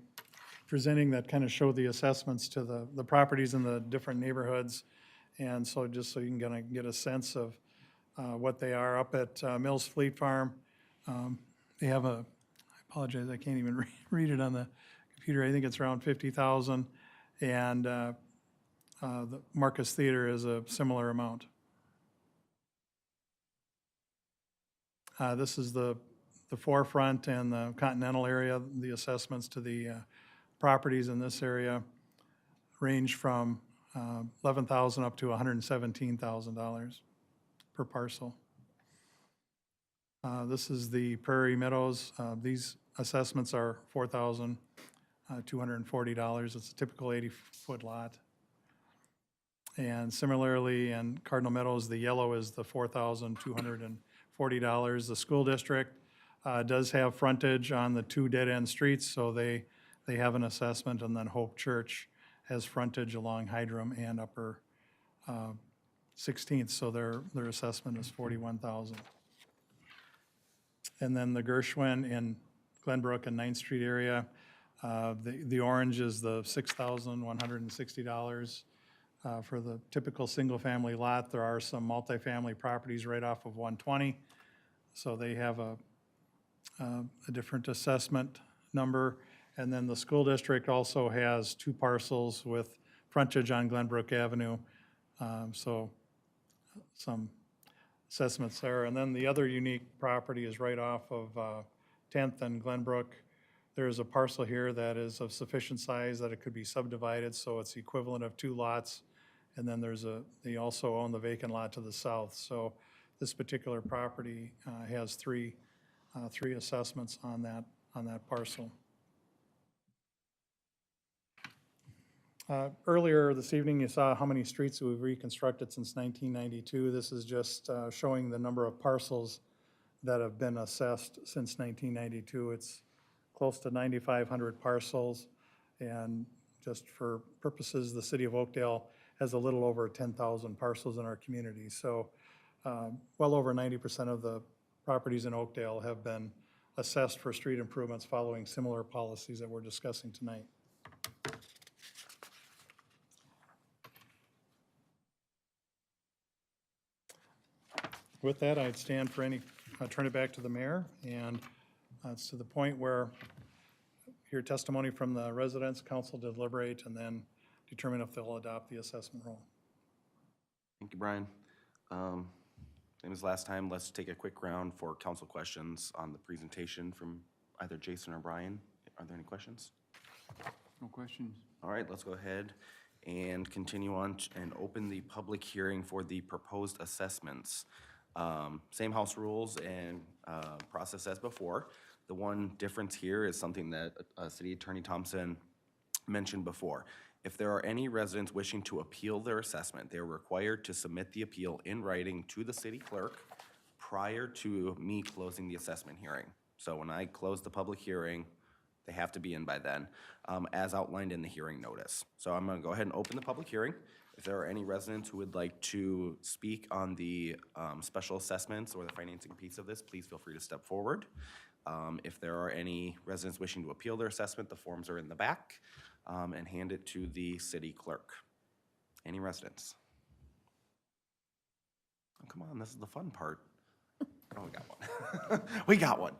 presenting that kind of show the assessments to the properties in the different neighborhoods. And so just so you can kind of get a sense of what they are. Up at Mills Fleet Farm, they have I apologize, I can't even read it on the computer. I think it's around 50,000. And the Marcus Theater is a similar amount. This is the forefront and the Continental area. The assessments to the properties in this area range from $11,000 up to $117,000 per parcel. This is the Prairie Meadows. These assessments are $4,240. It's a typical 80-foot lot. And similarly, in Cardinal Meadows, the yellow is the $4,240. The school district does have frontage on the 2 dead-end streets, so they have an assessment, and then Hope Church has frontage along Hydrum and Upper 16th, so their assessment is $41,000. And then the Gershwin in Glenbrook and 9th Street area, the orange is the $6,160. For the typical single-family lot, there are some multifamily properties right off of 120, so they have a different assessment number. And then the school district also has 2 parcels with frontage on Glenbrook Avenue, so some assessments there. And then the other unique property is right off of 10th and Glenbrook. There's a parcel here that is of sufficient size that it could be subdivided, so it's the equivalent of 2 lots. And then they also own the vacant lot to the south. So this particular property has three assessments on that parcel. Earlier this evening, you saw how many streets we've reconstructed since 1992. This is just showing the number of parcels that have been assessed since 1992. It's close to 9,500 parcels, and just for purposes, the city of Oakdale has a little over 10,000 parcels in our community. So well over 90% of the properties in Oakdale have been assessed for street improvements following similar policies that we're discussing tonight. With that, I'd stand for I'll turn it back to the mayor, and it's to the point where hear testimony from the residents, council deliberate, and then determine if they'll adopt the assessment rule. Thank you, Brian. Same as last time, let's take a quick round for council questions on the presentation from either Jason or Brian. Are there any questions? No questions? All right, let's go ahead and continue on and open the public hearing for the proposed assessments. Same house rules and process as before. The one difference here is something that City Attorney Thompson mentioned before. If there are any residents wishing to appeal their assessment, they are required to submit the appeal in writing to the city clerk prior to me closing the assessment hearing. So when I close the public hearing, they have to be in by then, as outlined in the hearing notice. So I'm gonna go ahead and open the public hearing. If there are any residents who would like to speak on the special assessments or the financing piece of this, please feel free to step forward. If there are any residents wishing to appeal their assessment, the forms are in the back, and hand it to the city clerk. Any residents? Oh, come on, this is the fun part. Oh, we got one. We got one.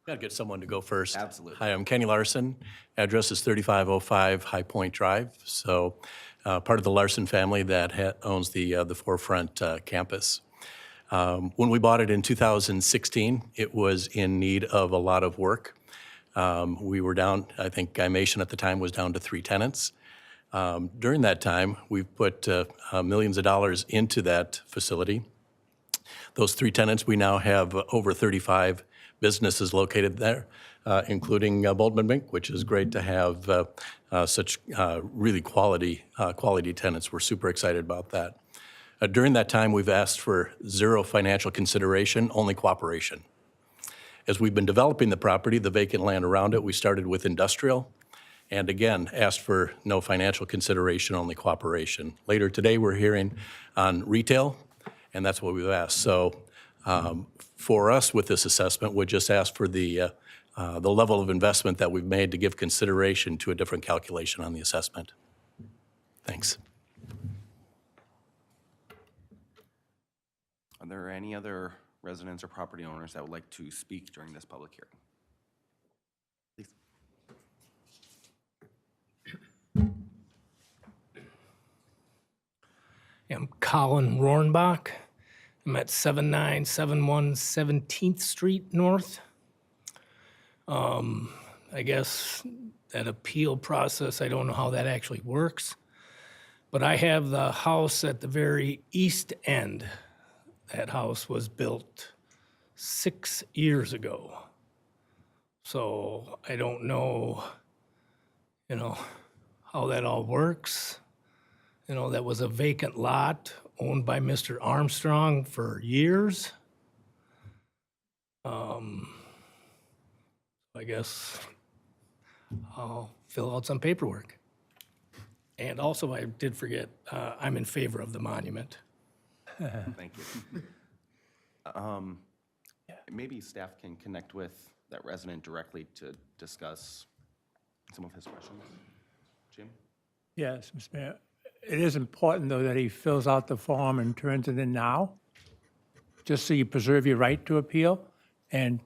Gotta get someone to go first. Absolutely. Hi, I'm Kenny Larson. Address is 3505 High Point Drive. So part of the Larson family that owns the Forefront campus. When we bought it in 2016, it was in need of a lot of work. We were down, I think Guy Mason at the time was down to 3 tenants. During that time, we've put millions of dollars into that facility. Those 3 tenants, we now have over 35 businesses located there, including Boldman Mink, which is great to have such really quality tenants. We're super excited about that. During that time, we've asked for 0 financial consideration, only cooperation. As we've been developing the property, the vacant land around it, we started with industrial, and again, asked for no financial consideration, only cooperation. Later today, we're hearing on retail, and that's what we've asked. So for us with this assessment, we'll just ask for the level of investment that we've made to give consideration to a different calculation on the assessment. Thanks. Are there any other residents or property owners that would like to speak during this public hearing? Please. I'm Colin Rohrenbach. I'm at 7971 17th Street North. I guess that appeal process, I don't know how that actually works, but I have the house at the very east end. That house was built 6 years ago. So I don't know, how that all works. That was a vacant lot owned by Mr. Armstrong for years. I guess I'll fill out some paperwork. And also, I did forget, I'm in favor of the monument. Thank you. Maybe staff can connect with that resident directly to discuss some of his questions. Jim? Yes, Mr. Mayor. It is important, though, that he fills out the form and turns it in now, just so you preserve your right to appeal. And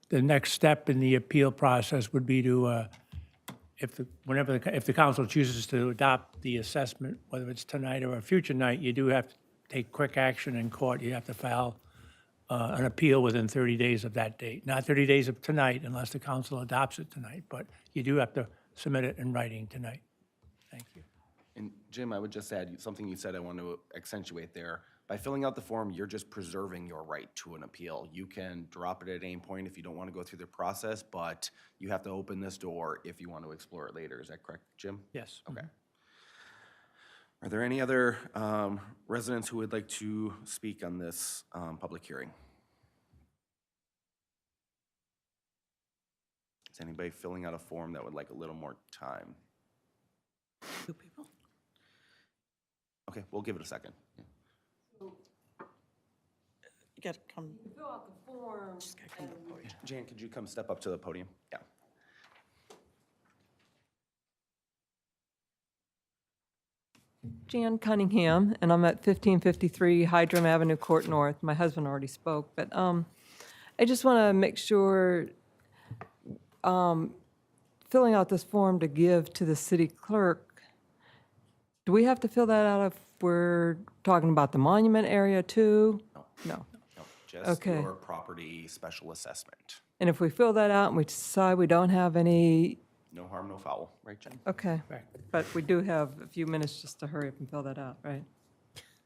the next step in the appeal process would be to, if the council chooses to adopt the assessment, whether it's tonight or a future night, you do have to take quick action in court. You have to file an appeal within 30 days of that date. Not 30 days of tonight unless the council adopts it tonight, but you do have to submit it in writing tonight. Thank you. And Jim, I would just add something you said I want to accentuate there. By filling out the form, you're just preserving your right to an appeal. You can drop it at any point if you don't want to go through the process, but you have to open this door if you want to explore it later. Is that correct, Jim? Yes. Okay. Are there any other residents who would like to speak on this public hearing? Is anybody filling out a form that would like a little more time? 2 people? Okay, we'll give it a second. You got to come. Fill out the form. Just gotta come to the podium. Jan, could you come step up to the podium? Yeah. Jan Cunningham, and I'm at 1553 Hydrum Avenue, Court North. My husband already spoke, but I just want to make sure, filling out this form to give to the city clerk, do we have to fill that out if we're talking about the monument area too? No. No, just Okay. your property special assessment. And if we fill that out and we decide we don't have any, No harm, no foul, right, Jen? okay. Correct. But we do have a few minutes just to hurry up and fill that out, right?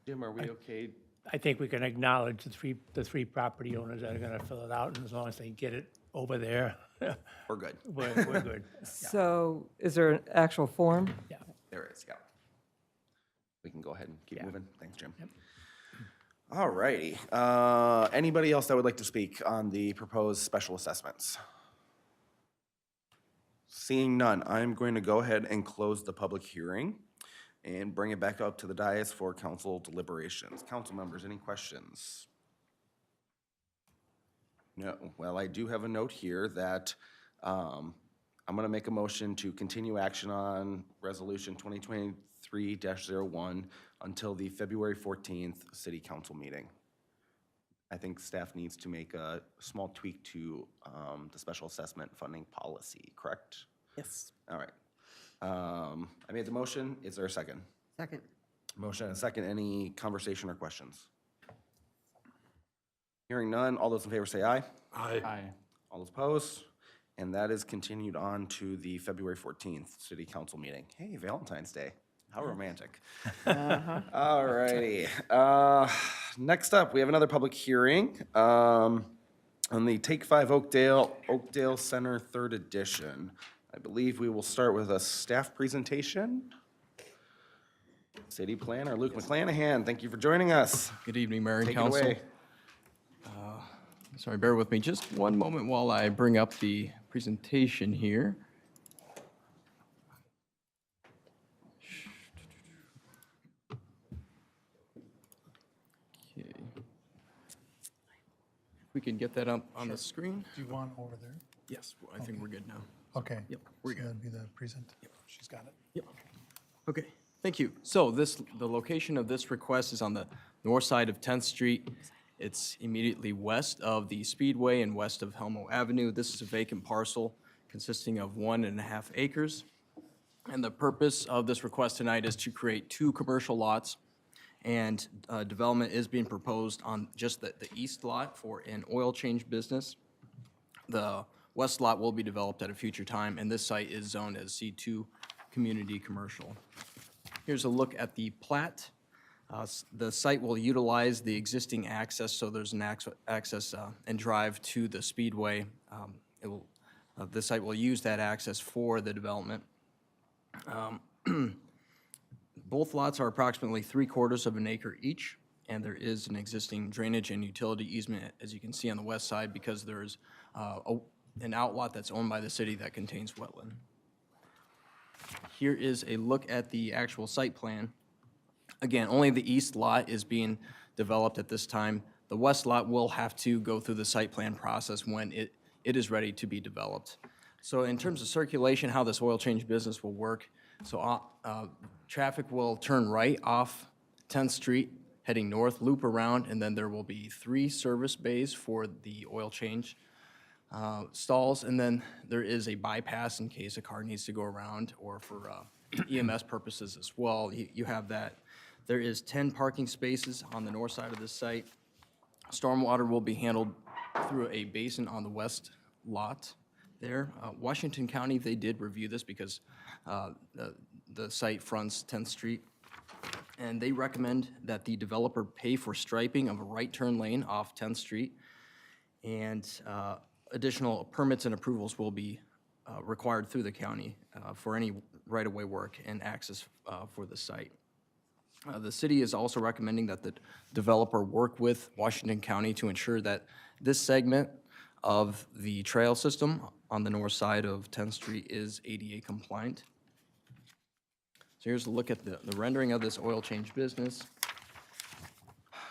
Jim, are we okay? I think we can acknowledge the three property owners that are going to fill it out, and as long as they get it over there, We're good. we're good. So is there an actual form? Yeah. There is, yeah. We can go ahead and keep Yeah. moving. Thanks, Jim. All righty. Anybody else that would like to speak on the proposed special assessments? Seeing none, I'm going to go ahead and close the public hearing and bring it back up to the dais for council deliberations. Council members, any questions? No. Well, I do have a note here that I'm going to make a motion to continue action on Resolution 2023-01 until the February 14th City Council meeting. I think staff needs to make a small tweak to the special assessment funding policy, correct? Yes. All right. I made the motion. Is there a second? Second. Motion and a second. Any conversation or questions? Hearing none. All those in favor say aye. Aye. All those opposed? And that is continued on to the February 14th City Council meeting. Hey, Valentine's Day. How romantic. All righty. Next up, we have another public hearing on the Take 5 Oakdale Center 3rd Edition. I believe we will start with a staff presentation. City Planner Luke McClanahan, thank you for joining us. Good evening, Mayor and Take it Council. away. Sorry, bear with me just one moment while I bring up the presentation here. Okay. If we can get that up on the screen? Do you want over there? Yes, I think we're good now. Okay. Yep, we're good. That'd be the present. She's got it. Yep. Okay, thank you. So the location of this request is on the north side of 10th Street. It's immediately west of the Speedway and west of Helmo Avenue. This is a vacant parcel consisting of 1.5 acres. And the purpose of this request tonight is to create 2 commercial lots. And development is being proposed on just the east lot for an oil change business. The west lot will be developed at a future time, and this site is zoned as C2 Community Commercial. Here's a look at the plat. The site will utilize the existing access, so there's an access and drive to the Speedway. It will The site will use that access for the development. Both lots are approximately 3/4 of an acre each, and there is an existing drainage and utility easement, as you can see on the west side, because there's an outlot that's owned by the city that contains wetland. Here is a look at the actual site plan. Again, only the east lot is being developed at this time. The west lot will have to go through the site plan process when it is ready to be developed. So in terms of circulation, how this oil change business will work, so traffic will turn right off 10th Street, heading north, loop around, and then there will be 3 service bays for the oil change stalls, and then there is a bypass in case a car needs to go around or for EMS purposes as well. You have that. There is 10 parking spaces on the north side of this site. Stormwater will be handled through a basin on the west lot there. Washington County, they did review this because the site fronts 10th Street, and they recommend that the developer pay for striping of a right turn lane off 10th Street, and additional permits and approvals will be required through the county for any right-of-way work and access for the site. The city is also recommending that the developer work with Washington County to ensure that this segment of the trail system on the north side of 10th Street is ADA compliant. So here's a look at the rendering of this oil change business.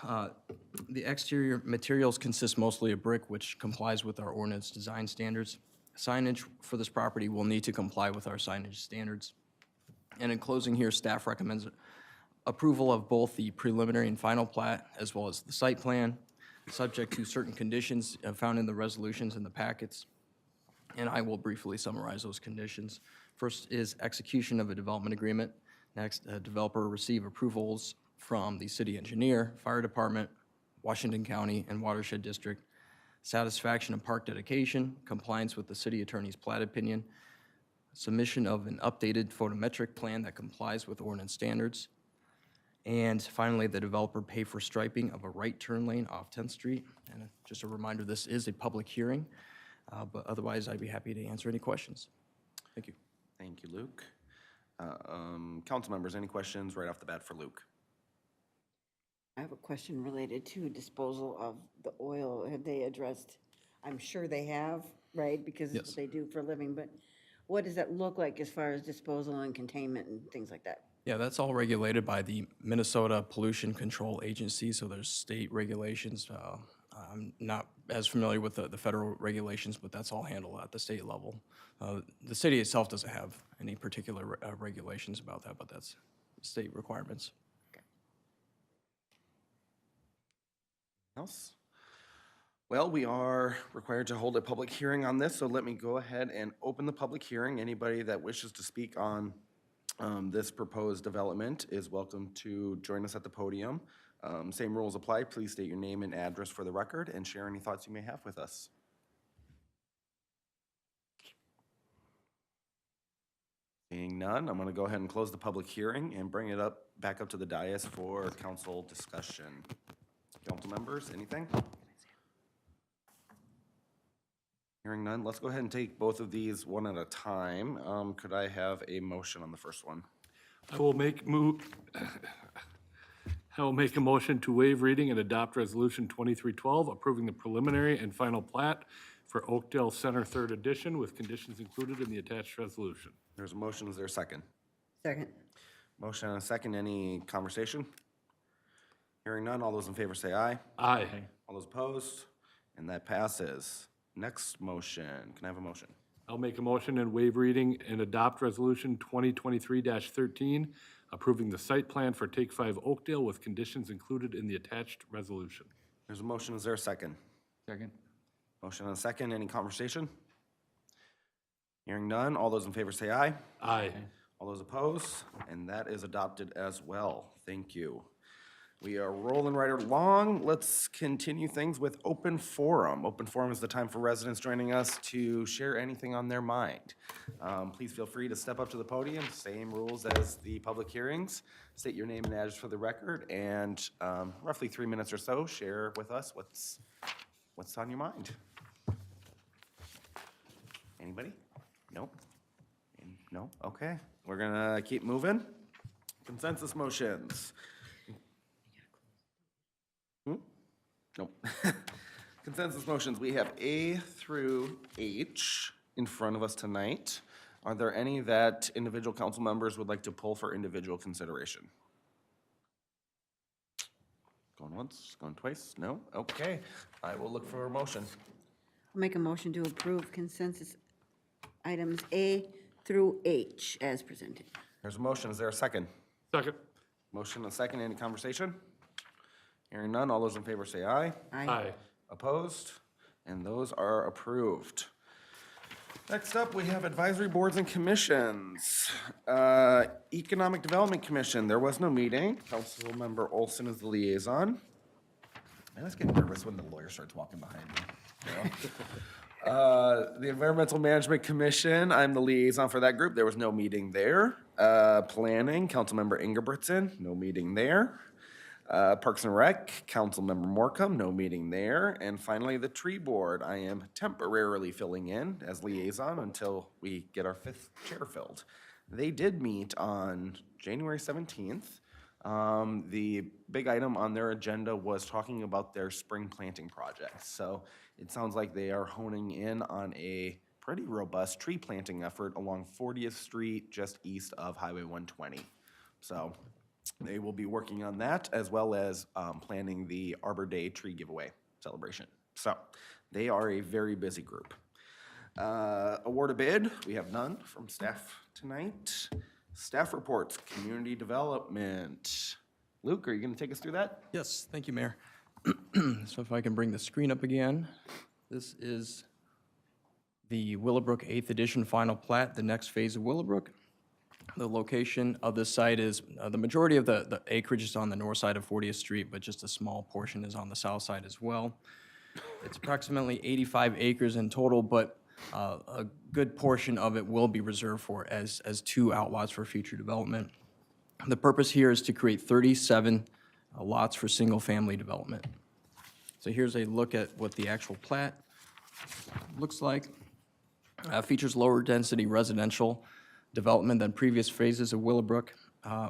The exterior materials consist mostly of brick, which complies with our ordinance design standards. Signage for this property will need to comply with our signage standards. And in closing here, staff recommends approval of both the preliminary and final plat, as well as the site plan, subject to certain conditions found in the resolutions in the packets. And I will briefly summarize those conditions. First is execution of a development agreement. Next, a developer receive approvals from the city engineer, fire department, Washington County, and watershed district. Satisfaction of park dedication, compliance with the city attorney's plat opinion, submission of an updated photometric plan that complies with ordinance standards, and finally, the developer pay for striping of a right turn lane off 10th Street. And just a reminder, this is a public hearing, but otherwise I'd be happy to answer any questions. Thank you. Thank you, Luke. Council members, any questions right off the bat for Luke? I have a question related to disposal of the oil. Have they addressed, I'm sure they have, right? Because it's Yes. what they do for a living, but what does that look like as far as disposal and containment and things like that? Yeah, that's all regulated by the Minnesota Pollution Control Agency, so there's state regulations. I'm not as familiar with the federal regulations, but that's all handled at the state level. The city itself doesn't have any particular regulations about that, but that's state requirements. Else? Well, we are required to hold a public hearing on this, so let me go ahead and open the public hearing. Anybody that wishes to speak on this proposed development is welcome to join us at the podium. Same rules apply. Please state your name and address for the record and share any thoughts you may have with us. Seeing none, I'm going to go ahead and close the public hearing and bring it back up to the dais for council discussion. Council members, anything? Hearing none, let's go ahead and take both of these one at a time. Could I have a motion on the first one? I will make a motion to waive reading and adopt Resolution 2312, approving the preliminary and final plat for Oakdale Center Third Edition with conditions included in the attached resolution. There's a motion, is there a second? Second. Motion and a second, any conversation? Hearing none, all those in favor say aye. Aye. All those opposed? And that passes. Next motion, can I have a motion? I'll make a motion and waive reading and adopt Resolution 2023-13, approving the site plan for Take 5 Oakdale with conditions included in the attached resolution. There's a motion, is there a second? Second. Motion and a second, any conversation? Hearing none, all those in favor say aye. Aye. All those opposed? And that is adopted as well. Thank you. We are rolling right along. Let's continue things with open forum. Open forum is the time for residents joining us to share anything on their mind. Please feel free to step up to the podium, same rules as the public hearings. State your name and address for the record, and roughly 3 minutes or so, share with us what's on your mind. Anybody? Nope. No? Okay. We're gonna keep moving. Consensus motions. Nope. Consensus motions, we have A through H in front of us tonight. Are there any that individual council members would like to pull for individual consideration? Going once, going twice? No? Okay. I will look for a motion. I'll make a motion to approve consensus items A through H as presented. There's a motion. Is there a second? Second. Motion and a second. Any conversation? Hearing none. All those in favor say aye. Aye. Opposed? And those are approved. Next up, we have advisory boards and commissions. Economic Development Commission, there was no meeting. Councilmember Olson is the liaison. I always get nervous when the lawyer starts walking behind me. You know? The Environmental Management Commission, I'm the liaison for that group. There was no meeting there. Planning, Councilmember Ingebrigtsen, no meeting there. Parks and Rec, Councilmember Morcom, no meeting there. And finally, the Tree Board, I am temporarily filling in as liaison until we get our 5th chair filled. They did meet on January 17th. The big item on their agenda was talking about their spring planting projects. So it sounds like they are honing in on a pretty robust tree planting effort along 40th Street, just east of Highway 120. So they will be working on that as well as planning the Arbor Day tree giveaway celebration. So they are a very busy group. Award a bid, we have none from staff tonight. Staff reports, community development. Luke, are you gonna take us through that? Yes, thank you, Mayor. So if I can bring the screen up again. This is the Willowbrook 8th Edition Final Plat, the next phase of Willowbrook. The location of this site is, the majority of the acreage is on the north side of 40th Street, but just a small portion is on the south side as well. It's approximately 85 acres in total, but a good portion of it will be reserved for as 2 outlots for future development. The purpose here is to create 37 lots for single-family development. So here's a look at what the actual plat looks like. Features lower density residential development than previous phases of Willowbrook.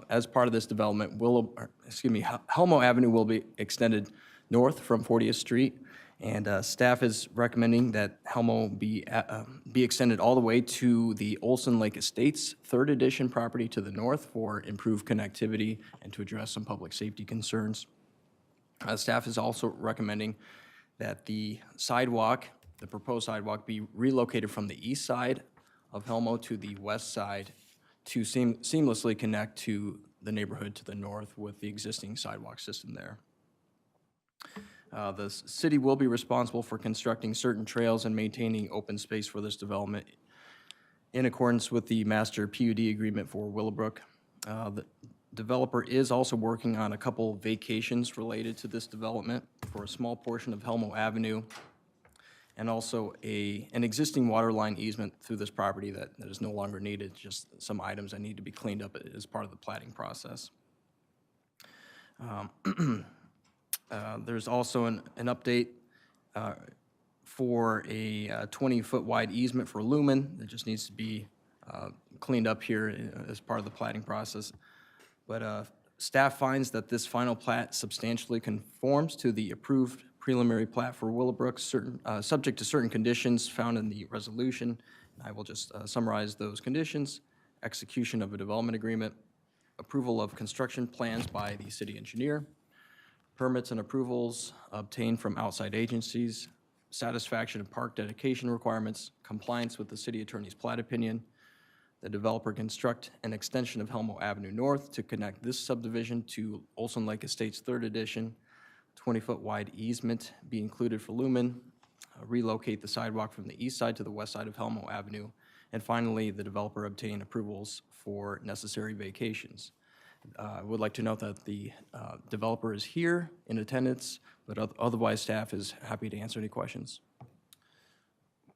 As part of this development, Helmo Avenue will be extended north from 40th Street, and staff is recommending that Helmo be extended all the way to the Olson Lake Estates 3rd Edition property to the north for improved connectivity and to address some public safety concerns. Staff is also recommending that the sidewalk, the proposed sidewalk, be relocated from the east side of Helmo to the west side to seamlessly connect to the neighborhood to the north with the existing sidewalk system there. The city will be responsible for constructing certain trails and maintaining open space for this development in accordance with the master PUD agreement for Willowbrook. The developer is also working on a couple vacations related to this development for a small portion of Helmo Avenue, and also an existing water line easement through this property that is no longer needed, just some items that need to be cleaned up as part of the platting process. There's also an update for a 20-foot wide easement for Lumen that just needs to be cleaned up here as part of the platting process. But staff finds that this final plat substantially conforms to the approved preliminary plat for Willowbrook, subject to certain conditions found in the resolution. I will just summarize those conditions: execution of a development agreement, approval of construction plans by the city engineer, permits and approvals obtained from outside agencies, satisfaction of park dedication requirements, compliance with the city attorney's plat opinion. The developer construct an extension of Helmo Avenue North to connect this subdivision to Olson Lake Estates 3rd Edition. 20-foot wide easement be included for Lumen, relocate the sidewalk from the east side to the west side of Helmo Avenue, and finally, the developer obtain approvals for necessary vacations. I would like to note that the developer is here in attendance, but otherwise staff is happy to answer any questions.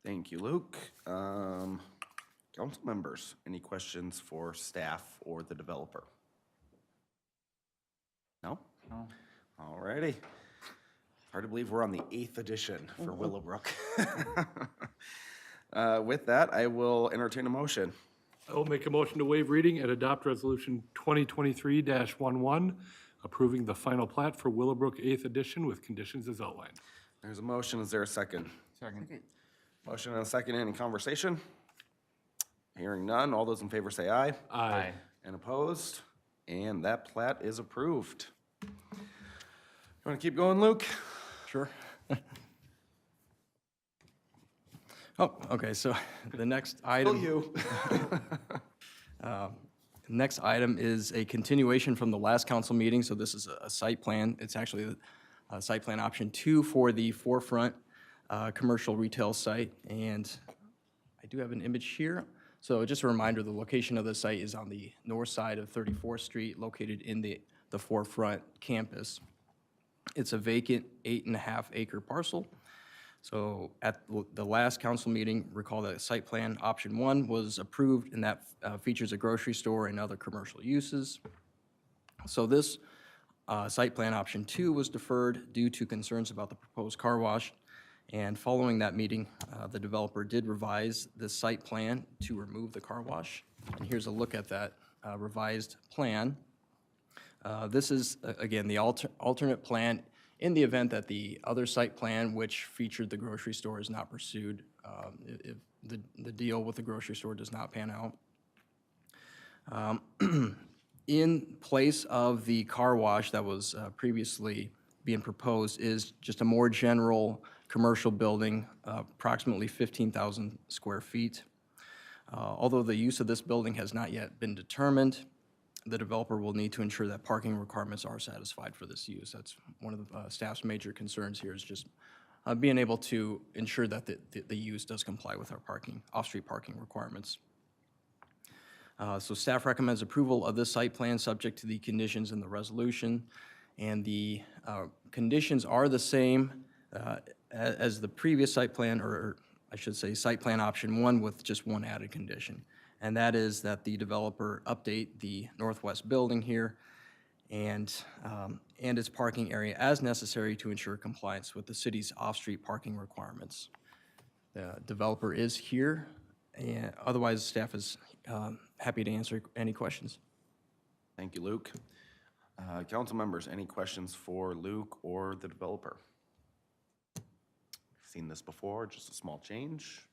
Thank you, Luke. Council members, any questions for staff or the developer? No? No. All righty. Hard to believe we're on the 8th edition for Willowbrook. With that, I will entertain a motion. I will make a motion to waive reading and adopt Resolution 2023-11, approving the final plat for Willowbrook 8th Edition with conditions as outlined. There's a motion. Is there a second? Second. Motion and a second. Any conversation? Hearing none. All those in favor say aye. Aye. And opposed? And that plat is approved. You want to keep going, Luke? Sure. Oh, okay, so the next item. Still you. Next item is a continuation from the last council meeting, so this is a site plan. It's actually site plan option 2 for the forefront commercial retail site, and I do have an image here. So just a reminder, the location of the site is on the north side of 34th Street, located in the forefront campus. It's a vacant 8.5 acre parcel. So at the last council meeting, recall that site plan option 1 was approved, and that features a grocery store and other commercial uses. So this site plan option 2 was deferred due to concerns about the proposed car wash. And following that meeting, the developer did revise the site plan to remove the car wash. And here's a look at that revised plan. This is, again, the alternate plan in the event that the other site plan, which featured the grocery store, is not pursued, if the deal with the grocery store does not pan out. In place of the car wash that was previously being proposed is just a more general commercial building, approximately 15,000 square feet. Although the use of this building has not yet been determined, the developer will need to ensure that parking requirements are satisfied for this use. That's one of the staff's major concerns here, is just being able to ensure that the use does comply with our off-street parking requirements. So staff recommends approval of this site plan subject to the conditions in the resolution. And the conditions are the same as the previous site plan, or I should say site plan option 1, with just one added condition. And that is that the developer update the northwest building here and its parking area as necessary to ensure compliance with the city's off-street parking requirements. The developer is here, and otherwise staff is happy to answer any questions. Thank you, Luke. Council members, any questions for Luke or the developer? Seen this before, just a small change.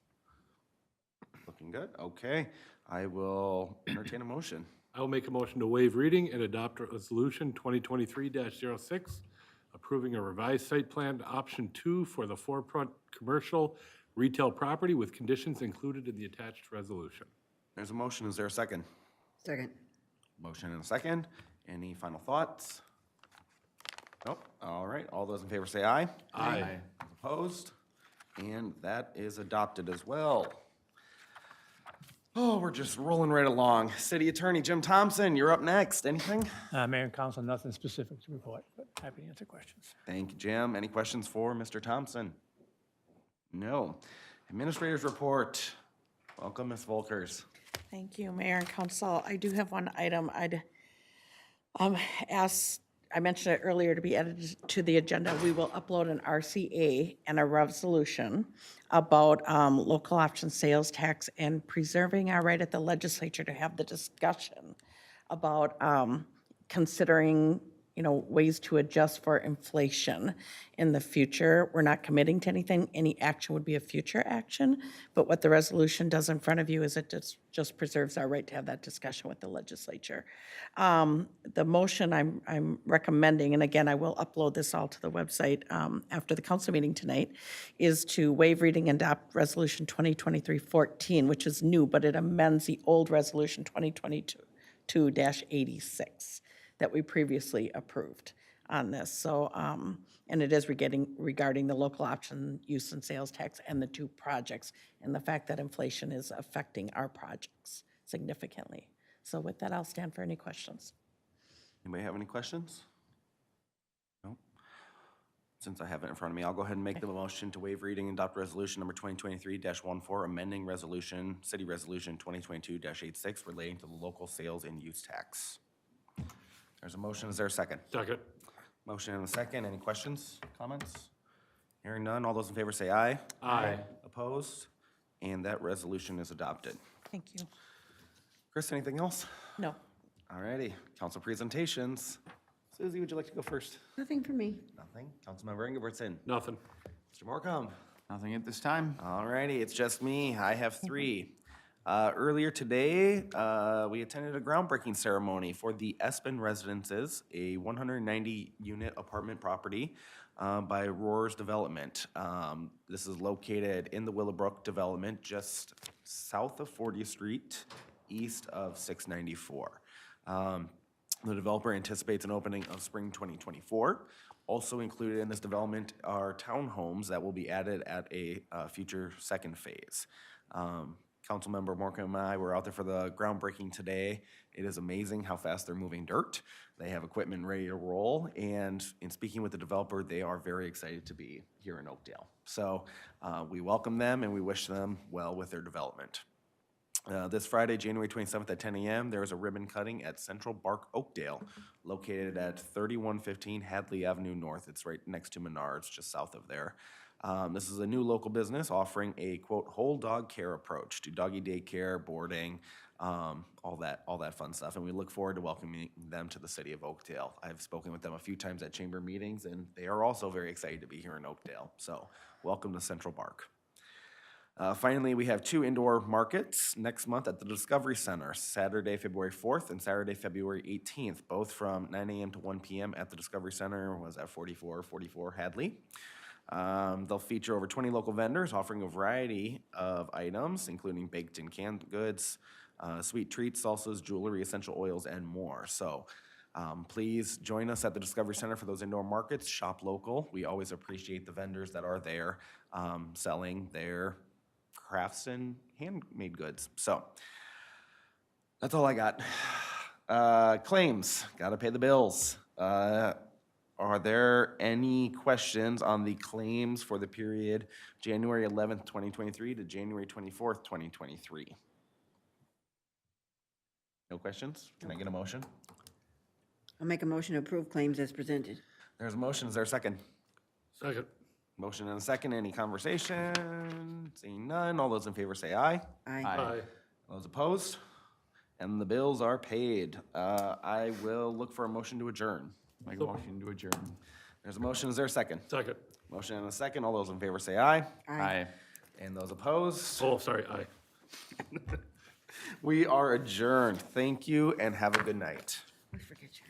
Looking good. Okay, I will entertain a motion. I will make a motion to waive reading and adopt Resolution 2023-06, approving a revised site plan option 2 for the forefront commercial retail property with conditions included in the attached resolution. There's a motion. Is there a second? Second. Motion and a second. Any final thoughts? Nope. All right. All those in favor say aye. Aye. Opposed? And that is adopted as well. Oh, we're just rolling right along. City Attorney Jim Thompson, you're up next. Anything? Mayor and council, nothing specific to report, but happy to answer questions. Thank you, Jim. Any questions for Mr. Thompson? No. Administrator's report. Welcome, Ms. Volkers. Thank you, Mayor and Council. I do have one item I'd ask, I mentioned it earlier, to be added to the agenda. We will upload an RCA and a resolution about local option sales tax and preserving our right at the legislature to have the discussion about considering, ways to adjust for inflation in the future. We're not committing to anything. Any action would be a future action. But what the resolution does in front of you is it just preserves our right to have that discussion with the legislature. The motion I'm recommending, and again, I will upload this all to the website after the council meeting tonight, is to waive reading and adopt Resolution 2023-14, which is new, but it amends the old Resolution 2022-86. That we previously approved on this. So, and it is regarding the local option use and sales tax and the 2 projects, and the fact that inflation is affecting our projects significantly. So with that, I'll stand for any questions. Anybody have any questions? No? Since I have it in front of me, I'll go ahead and make the motion to waive reading and adopt resolution number 2023-14, amending city resolution 2022-86 relating to the local sales and use tax. There's a motion. Is there a second? Second. Motion and a second. Any questions, comments? Hearing none. All those in favor say aye. Aye. Opposed? And that resolution is adopted. Thank you. Chris, anything else? No, All righty, council presentations. Susie, would you like to go first? Nothing for me. Nothing. Councilmember Ingebrigtsen. Nothing. Mr. Morcom. Nothing at this time. All righty, it's just me. I have three. Earlier today, we attended a groundbreaking ceremony for the Espen Residences, a 190-unit apartment property by Roars Development. This is located in the Willowbrook development, just south of 40th Street, east of 694. The developer anticipates an opening of spring 2024. Also included in this development are townhomes that will be added at a future second phase. Councilmember Morcom and I were out there for the groundbreaking today. It is amazing how fast they're moving dirt. They have equipment ready to roll, and in speaking with the developer, they are very excited to be here in Oakdale. So we welcome them and we wish them well with their development. This Friday, January 27th at 10 a.m., there is a ribbon cutting at Central Park, Oakdale, located at 3115 Hadley Avenue North. It's right next to Menards, just south of there. This is a new local business offering a, quote, whole dog care approach to doggy daycare, boarding, all that fun stuff. And we look forward to welcoming them to the city of Oakdale. I've spoken with them a few times at chamber meetings, and they are also very excited to be here in Oakdale. So welcome to Central Park. Finally, we have two indoor markets next month at the Discovery Center, Saturday, February 4th and Saturday, February 18th, both from 9 a.m. to 1 p.m. at the Discovery Center, was at 4444 Hadley. They'll feature over 20 local vendors offering a variety of items, including baked and canned goods, sweet treats, salsas, jewelry, essential oils, and more. So please join us at the Discovery Center for those indoor markets. Shop local. We always appreciate the vendors that are there selling their crafts and handmade goods. So that's all I got. Claims, gotta pay the bills. Are there any questions on the claims for the period January 11th, 2023 to January 24th, 2023? No questions? Can I get a motion? I'll make a motion to approve claims as presented. There's a motion. Is there a second? Second. Motion and a second. Any conversation? Seeing none. All those in favor say aye. Aye. Aye. Those opposed? And the bills are paid. I will look for a motion to adjourn. Make a motion to adjourn. There's a motion. Is there a second? Second. Motion and a second. All those in favor say aye. Aye. And those opposed? Oh, sorry, aye. We are adjourned. Thank you and have a good night. I forget you.